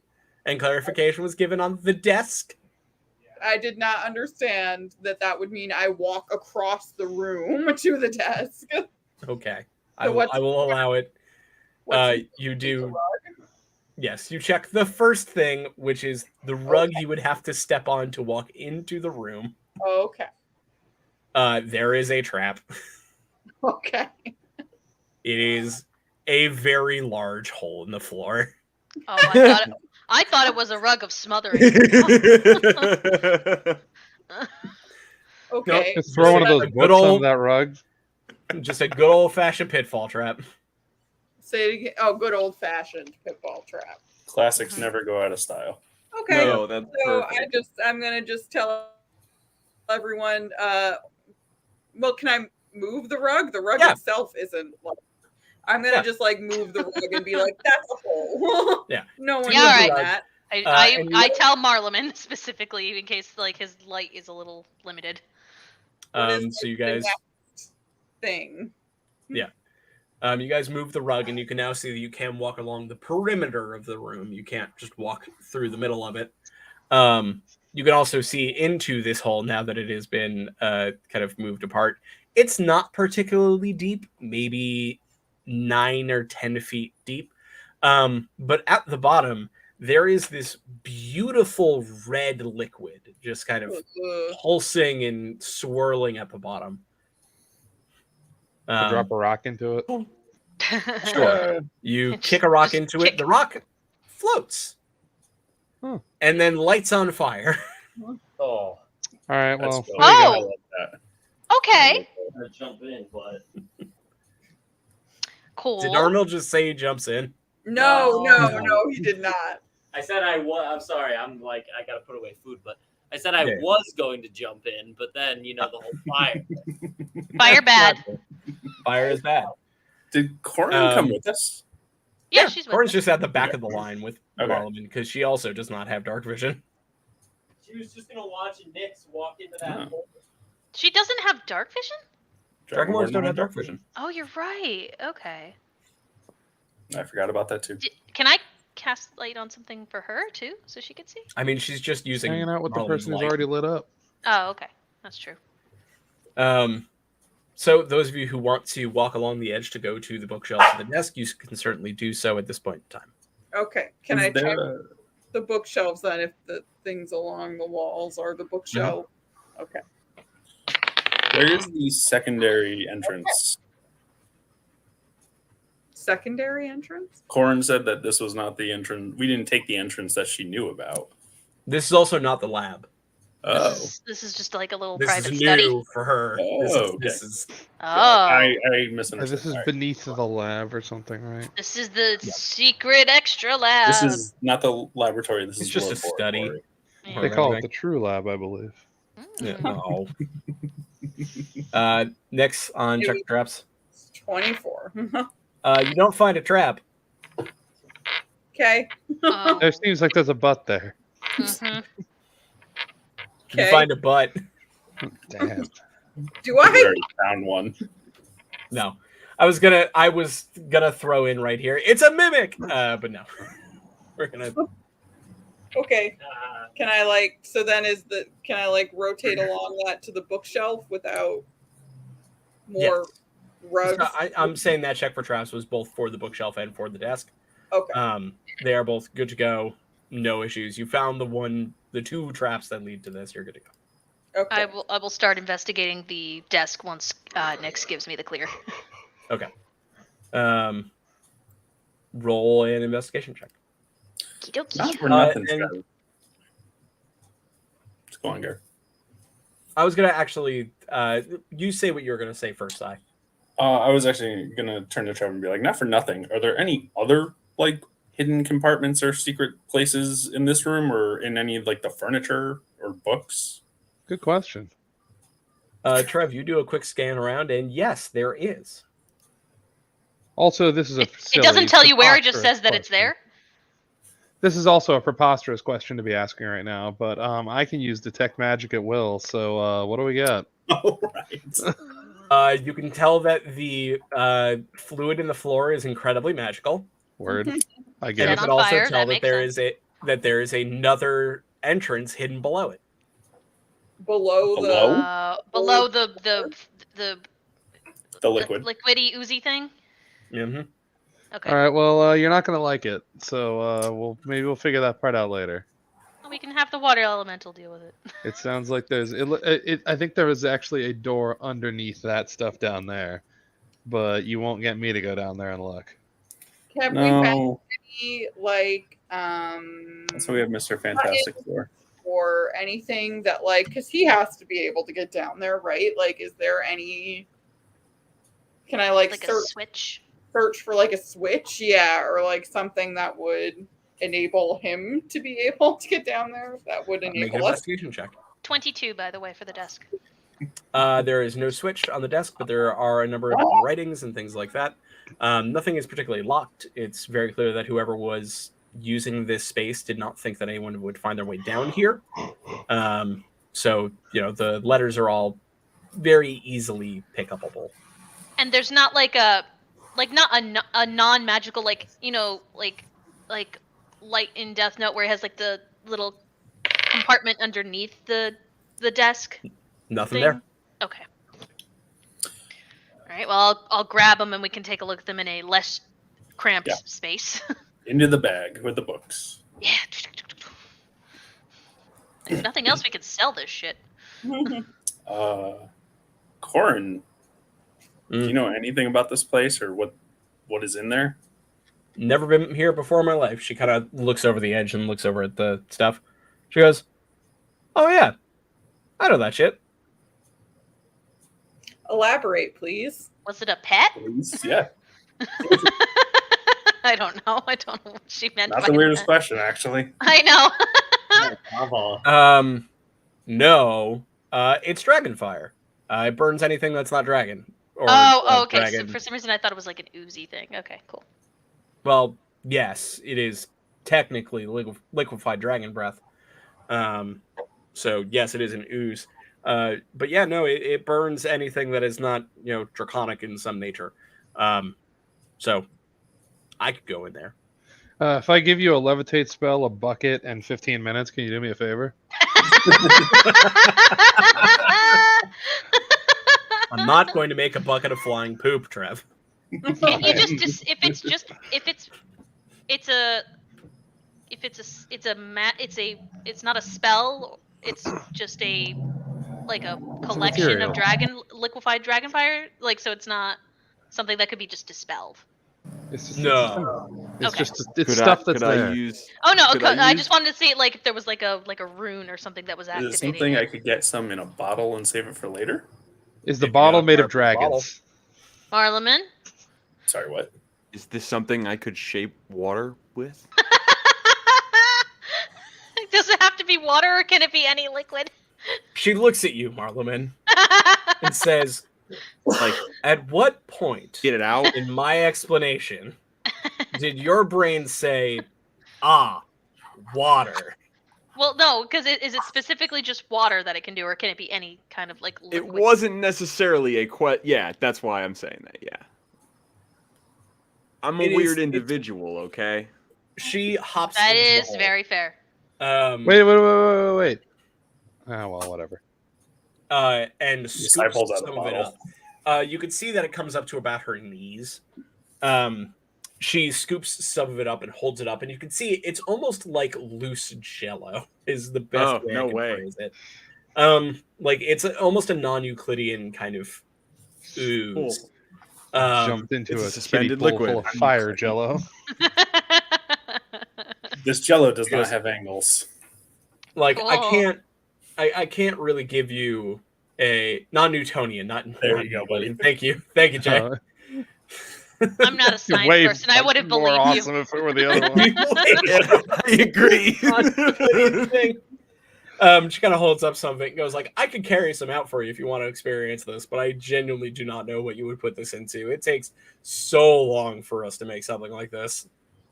and clarification was given on the desk. I did not understand that would mean I walk across the room to the desk. Okay. So I will allow it. You do. Yes, you check the first thing, which is the rug you would have to step on to walk into the room. Okay. There is a trap. Okay. It is a very large hole in the floor. Oh, I thought it was a rug of smothering. Okay. Just throw one of those books on that rug. Just a good old-fashioned pitfall trap. Say it again. Oh, good old-fashioned pitfall trap. Classics never go out of style. Okay. No, that's so perfect. I'm gonna just tell everyone. Well, can I move the rug? The rug itself isn't. I'm gonna just move the rug and be like, "That's a hole." Yeah. No one Yeah, does all right. that. I tell Marleman specifically in case his light is a little limited. So you guys. Thing. Yeah. You guys move the rug, and you can now see that you can walk along the perimeter of the room. You can't just walk through the middle of it. You can also see into this hole now that it has been kind of moved apart. It's not particularly deep, maybe 9 or 10 feet deep. But at the bottom, there is this beautiful red liquid just kind of pulsing and swirling at the bottom. Drop a rock into it. Sure. You kick a rock into it. The rock floats. And then lights on fire. Oh. All right. Well. Okay. I jump in, but. Cool. Did Armel just say he jumps in? No, No. no, he did not. I said I was. I'm sorry. I'm like I gotta put away food, but I said I Yeah. was going to jump in, but then the whole fire. Fire bad. Fire is bad. Did Corin come with us? Yeah, she's with Corin's us. just at the back of the line with Okay. Marleman because she also does not have dark vision. She was just gonna watch Nyx walk into that hole. She doesn't have dark vision? Dragonborns don't have dark vision. Oh, you're right. Okay. I forgot about that too. Can I cast light on something for her too, so she could see? I mean, she's just using Hanging out with the Marleman's person who's light. already lit up. Oh, okay. That's true. So those of you who want to walk along the edge to go to the bookshelf to the desk, you can certainly do so at this point in time. Okay. Can Is I there check a- the bookshelves then if the things along the walls are the bookshelf? Okay. Where is the secondary entrance? Secondary entrance? Corin said that this was not the entrance. We didn't take the entrance that she knew about. This is also not the lab. Oh. This is just like a little This private is study. new for her. Oh, This is Oh. I misunderstood. This is All right. beneath the lab or something, right? This is the secret extra lab. This is not the laboratory. This It's is just a the study. laboratory. Yeah. They call it anything. the true lab, I believe. Yeah, Mm. no. Next on check the traps. 24. You don't find a trap. Okay. Oh. There seems like there's a butt there. Mhm. You Okay. find a butt. Damn. Do We I? already found one. No. I was gonna throw in right here. It's a mimic. But no. We're gonna Okay. Can I can I rotate along that to the bookshelf without more rugs? I'm saying that check for traps was both for the bookshelf and for the desk. Okay. They are both good to go. No issues. You found the two traps that lead to this. You're good to go. Okay. I will start investigating the desk once Nyx gives me the clear. Okay. Roll an investigation check. Okie Not dokie. for nothing. and- Travis. Let's go on, Gar. I was gonna actually you say what you were gonna say first, Si. I was actually gonna turn to Trevor and be like, not for nothing. Are there any other hidden compartments or secret places in this room, or in any of the furniture or books? Good question. Trev, you do a quick scan around, and yes, there is. Also, this is a It silly, doesn't tell you where, it just preposterous says that it's question. there. This is also a preposterous question to be asking right now, but I can use detect magic at will. So what do we got? All right. You can tell that the fluid in the floor is incredibly magical. Word. I And get you Set it. can on also fire, tell that that makes there is another entrance hidden below it. below Below the The liquid. liquidy oozy thing. Mm-hmm. Okay. All right. Well, you're not gonna like it, so we'll figure that part out later. Well, we can have the water elemental deal with it. It sounds like there's. I think there was actually a door underneath that stuff down there, but you won't get me to go down there and look. Have we found No. any That's why we have Mr. Fantastic for. or anything that because he has to be able to get down there, right? Is there any? Can I Like a search switch. for a switch? Yeah, or something that would enable him to be able to get down there. That would Make an enable us. investigation check. 22, by the way, for the desk. There is no switch on the desk, but there are a number of different writings and things like that. Nothing is particularly locked. It's very clear that whoever was using this space did not think that anyone would find their way down here. So, the letters are all very easily pickupable. And there's not not a non-magical like light in Death Note where it has the little compartment underneath the desk. Nothing thing? there. Okay. All right. Well, I'll grab them and we can take a look at them in a less cramped Yeah. space. Into the bag with the books. Yeah. There's nothing else we can sell this shit. Corin, do you know anything about this place or what is in there? Never been here before in my life. She kind of looks over the edge and looks over at the stuff. She goes, "Oh yeah, I know that shit." Elaborate, please. Was it a pet? Please? Yeah. I don't know. I don't know what she meant. Not by the weirdest that. question, actually. I know. No. It's Dragonfire. It burns anything that's not dragon. Or Okay. So dragon. for some reason, I thought it was like an oozy thing. Okay, cool. Well, yes, it is technically liquefied dragon breath. So yes, it is an ooze. But yeah, no, it burns anything that is not, draconic in some nature. So I could go in there. If I give you a levitate spell, a bucket, and 15 minutes, can you do me a favor? I'm not going to make a bucket of flying poop, Trev. Can you just it's not a spell, it's just a collection of material. liquefied dragon fire, like, so it's not something that could be just dispelled. It's just No. It's Okay. just it's Could stuff I, that's could there. I use? Oh no, Could I I use- just wanted to see like if there was like a rune or something that was Is activating it something it. I could get some in a bottle and save it for later? Is the If you bottle got a made of powerful bottle. dragons? Marleman? Sorry, what? Is this something I could shape water with? Does it have to be water or can it be any liquid? She looks at you, Marleman, and says, Like, at what point get it out? in my explanation did your brain say, water? Well, no, because is it specifically just water that it can do, or can it be any kind of like liquid? It wasn't necessarily a Yeah, that's why I'm saying that. Yeah. I'm a It is- weird it's- individual, okay? She hops That into the is hole. very fair. Wait. Ah, well, whatever. And Yes, I scoops pulled out a some of it bottle. up. You can see that it comes up to about her knees. She scoops some of it up and holds it up, and you can see it's almost like loose jello is the best Oh, way no I can way. phrase it. Like it's almost a non-Euclidean kind of ooze. Jumped into it's a a suspended kiddie pool liquid. full of fire jello. This Jello does not Yes. have angles. Like Cool. I can't really give you a non-Newtonian, not There you go, buddy. Newtonian. Thank you, Jay. I'm not a science Way person. I would have more believed awesome if it were the other one. I agree. She kind of holds up something and goes like, I could carry some out for you if you want to experience this, but I genuinely do not know what you would put this into. It takes so long for us to make something like this.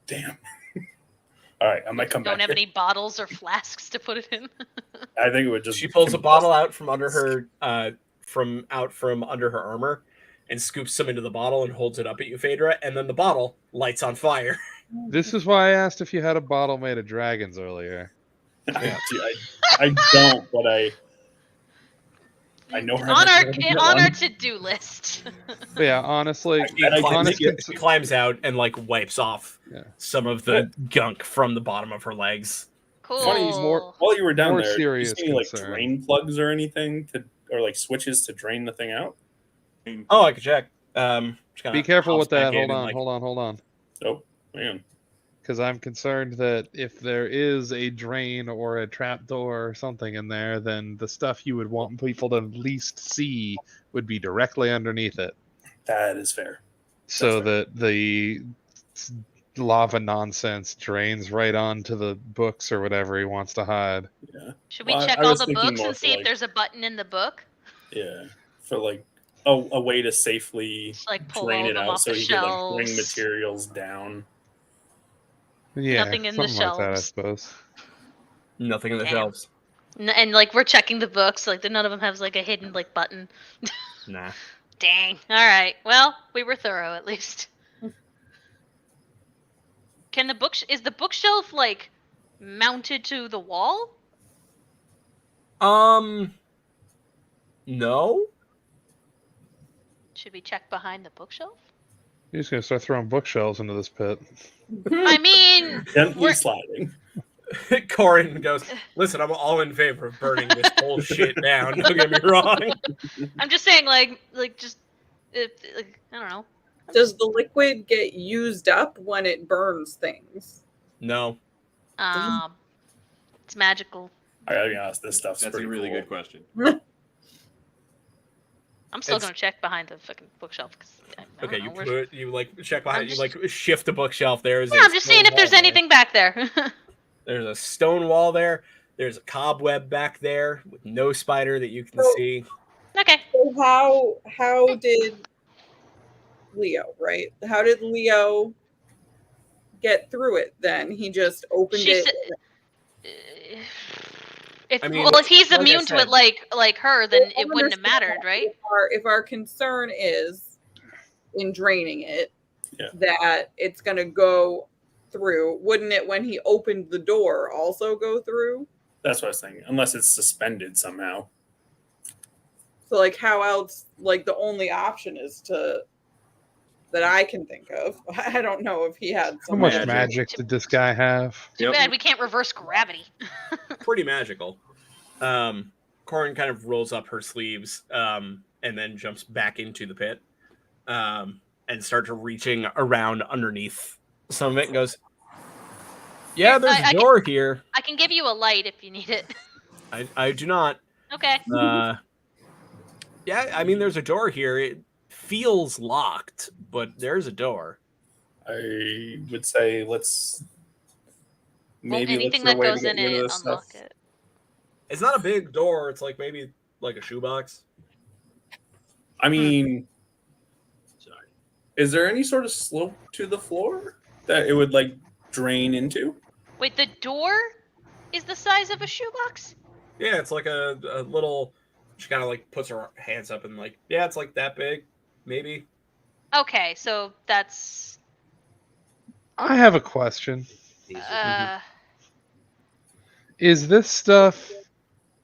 Damn. All right, I might come Don't back. have here. any bottles or flasks to put it in. I think it would just. She pulls a bottle out from under her from under her armor and scoops some into the bottle and holds it up at you, Phaedra, and then the bottle lights on fire. This is why I asked if you had a bottle made of dragons earlier. I don't, but I know her. On our to-do list. But yeah, honestly, She climbs out and like wipes off Yeah. some of the gunk from the bottom of her legs. Cool. Funny, while you were down More there, did you serious see any like concern. drain plugs or anything or like switches to drain the thing out? Oh, I could check. be careful with that. Hold on. on. Oh man, Because I'm concerned that if there is a drain or a trap door or something in there, then the stuff you would want people to least see would be directly underneath it. that is fair. So fair. that the lava nonsense drains right onto the books or whatever he wants to hide. Yeah, Should we Well, check I all was the thinking books more and for, see if like- there's a button in the book? yeah, for like a way to safely Just like pull drain all it them out off so the he could like bring shelves. materials down. Yeah, Nothing in the something like that, I shelves. suppose. Nothing in the Damn. shelves. And like we're checking the books, like none of them has like a hidden like button. Nah. Dang. All right. Well, we were thorough at least. Can the is the bookshelf like mounted to the wall? No. Should we check behind the bookshelf? You're just gonna start throwing bookshelves into this pit. I mean, Gently We're- sliding. Corin goes, listen, I'm all in favor of burning this whole shit down. Don't get me wrong. I'm just saying, like just, like, I don't know. Does the liquid get used up when it burns things? No. It's magical. I gotta be honest, this stuff's That's pretty a really cool. good question. I'm still It's- gonna check behind the fucking bookshelf because I don't Okay, know, you like check behind. I'm You like shift a bookshelf. There's yeah, I'm just seeing if there's anything back there. There's a stone wall there. There's a cobweb back there with no spider that you can So- see. Okay. So how did Leo, right? How did Leo get through it then? He just opened She it. said, if I mean, well, if he's like I immune to it said- like her, then I it wouldn't have understand mattered, that. right? If our concern is in draining it, Yeah. that it's going to go through, wouldn't it when he opened the door also go through? That's what I was thinking. Unless it's suspended somehow. So like how else, like the only option is to that I can think of. I don't know if he had How some much Magic. magic did this guy have? Too Yep. bad we can't reverse gravity. Pretty magical. Corin kind of rolls up her sleeves and then jumps back into the pit and starts reaching around underneath some of it and goes, "Yeah, there's I a door here. I can give you a light if you need it. I do not. Okay. Yeah, I mean, there's a door here. It feels locked, but there's a door. I would say let's Well, maybe anything look for that a way goes to get in rid of it, this unlock stuff. it. It's not a big door. It's like maybe like a shoebox. I mean, Sorry. is there any sort of slope to the floor that it would like drain into? Wait, the door is the size of a shoebox? Yeah, it's like a little. She kind of like puts her hands up and like, yeah, it's like that big, maybe. Okay, so that's I have a question. Is this stuff?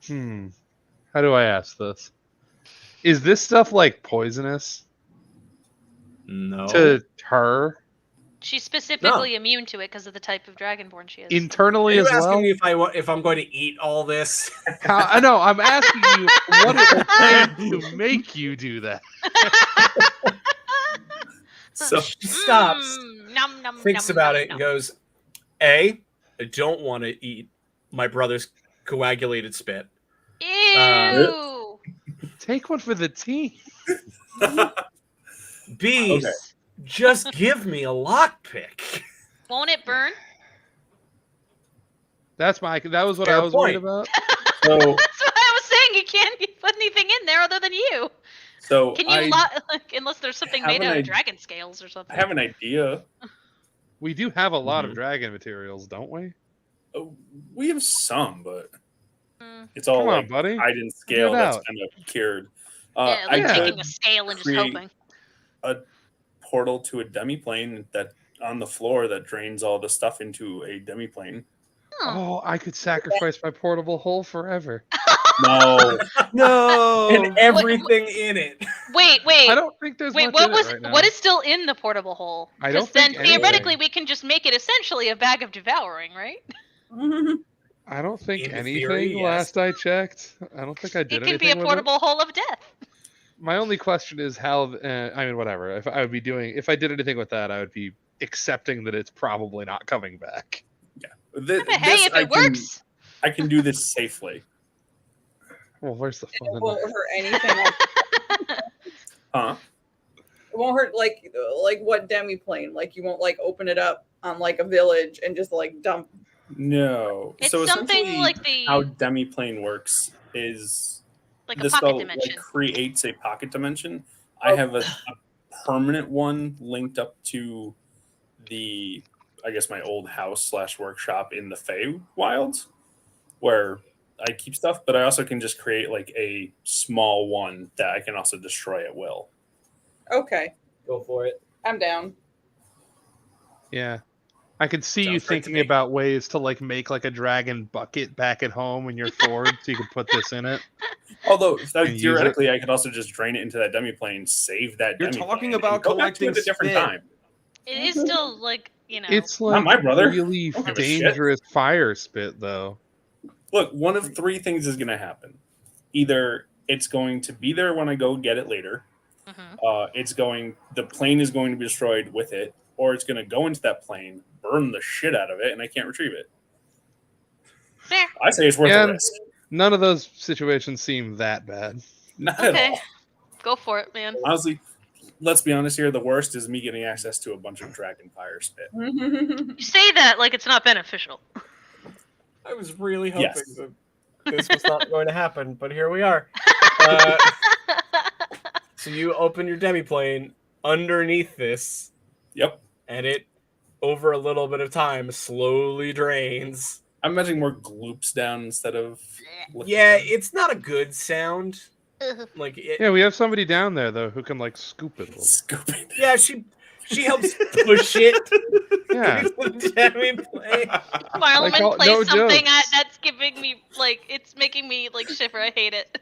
How do I ask this? Is this stuff like poisonous No. to her she's specifically immune to it because of the type of dragonborn she is. Are internally you as asking well? me if I'm going to eat all this? I know. I'm asking you what it will take to make you do that. So She stops, Nom, nom, thinks nom, about nom, it, and nom. goes, "A, I don't want to eat my brother's coagulated spit. Ew. Take one for the team. B, Okay. just give me a lockpick." Won't it burn? That was what Fair I was worried point. about. so That's what I was saying. You can't put anything in there other than you. so Can you unless there's something have made an out of idea- dragon scales or something? I have an idea. We do have a lot Mhm. of dragon materials, don't we? We have some, but Mm. it's all Come on, like buddy. hidden scale Figure it that's out. kind of cured. Yeah, like Yeah. taking a scale and just create- hoping. Portal to a demiplane that on the floor that drains all the stuff into a demiplane. Oh, I could sacrifice my portable hole forever. No, No. And everything in it. Wait. I don't think there's Wait, much what in was it right now. what is still in the portable hole? I don't 'Cause then think anything. theoretically we can just make it essentially a bag of devouring, right? I don't think In anything. theory, yes. Last I checked, I don't think I did It can anything be a with it. portable hole of death. My only question is how. I mean, whatever. If I did anything with that, I would be accepting that it's probably not coming back. But hey, if it works. I can do this safely. Well, where's the fun? It in won't that? hurt anything. Huh? It won't hurt like what demiplane? Like you won't like open it up on like a village and just like dump. No. It's so something essentially, like the how demiplane works is like a the pocket spell dimension. like creates a pocket dimension. I have a permanent one linked up to the, I guess, my old house / workshop in the Fey Wilds, where I keep stuff, but I also can just create like a small one that I can also destroy at will. Okay, Go for it. I'm down. Yeah. I could see you Sounds great to thinking me. about ways to like make like a dragon bucket back at home when you're forward, so you could put this in it. Although And use theoretically, I could also just drain it into that demiplane, save that. You're demiplane, talking and about go back to it collecting at a different spit. time. It is still like, It's Not like my brother. really Don't give a shit. dangerous fire spit, though. Look, one of three things is going to happen. Either it's going to be there when I go get it later. Mhm. The plane is going to be destroyed with it, or it's going to go into that plane, burn the shit out of it, and I can't retrieve it. Fair. I say it's worth Yeah. the risk. None of those situations seem that bad. Not at Okay. all. Go for it, man. Honestly, let's be honest here. The worst is me getting access to a bunch of dragon fire spit. You say that like it's not beneficial. I was really hoping Yes. that this was not going to happen, but here we are. So you open your demiplane underneath this, Yep. and it, over a little bit of time, slowly drains. I'm imagining more gloops down instead of. Yeah, it's not a good sound. Like, Yeah, we have somebody down there though who can like scoop it a little. Scoop it. yeah, she helps push it. Yeah. into the demiplane. Marlon Like, plays no something jokes. that's giving me like it's making me like shiver. I hate it.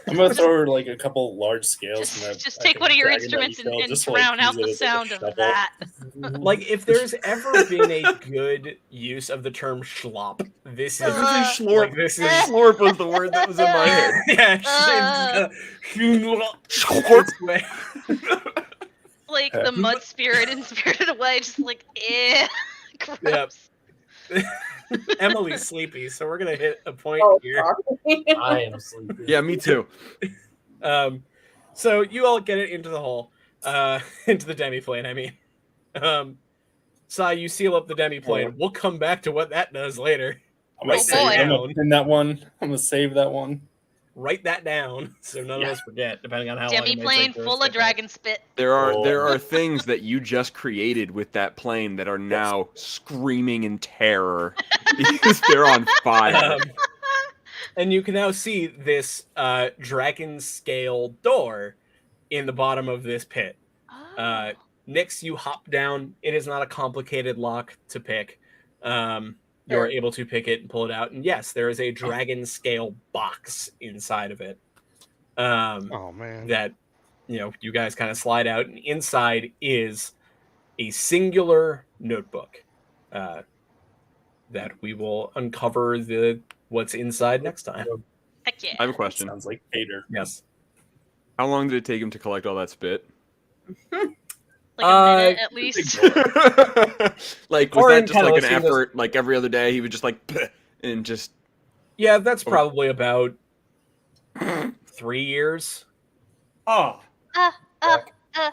I'm gonna throw her like a couple large scales. from that, Just I take think, one of your dragon that we instruments killed, and just to, like, drown out use the it as, like, a sound of shovel. that. Like, if there's ever been a good use of the term schlop, this is Schlorp. like, this is Slorp was the word that was in my head. yeah. Like the mud spirit in Spirited Away, just like gross. Yep. Emily's sleepy, so we're gonna hit a point Oh, here. sorry. I am sleepy. Yeah, me too. So you all get it into the hole, into the demiplane. I mean, Sai, you seal up the demiplane. We'll come back to what that does later. I'm gonna Write save. that I'm down. gonna pin that one. I'm gonna save that one. Write that down so none of us forget, depending on how long it may Demi-plane take for us full to of get back. dragon spit. There Oh. are things that you just created with that plane that are now screaming in terror because they're on fire. And you can now see this dragon scale door in the bottom of this pit. Oh. Nyx, you hop down. It is not a complicated lock to pick. You're able to pick it and pull it out. And yes, there is a dragon scale box inside of it. Oh man. That, you guys kind of slide out. And inside is a singular notebook that we will uncover what's inside next time. Heck yeah. I have a question. Sounds like Vader. Yes. How long did it take him to collect all that spit? Like a minute at least. Like, was Orin that just kinda like an listened to- effort? Like every other day, he would just like and just. Yeah, that's probably about 3 years. Oh, Heather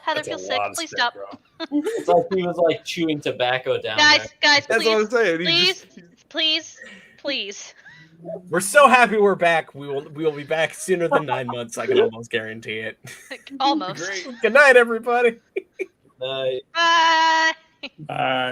That's a feels sick. lot of Please spit, stop. bro. it's like he was like chewing tobacco down Guys, there. That's what I'm saying. please. We're so happy we're back. We will be back sooner than 9 months. I can almost guarantee it. Almost. Good night, everybody. Uh, Bye. Bye.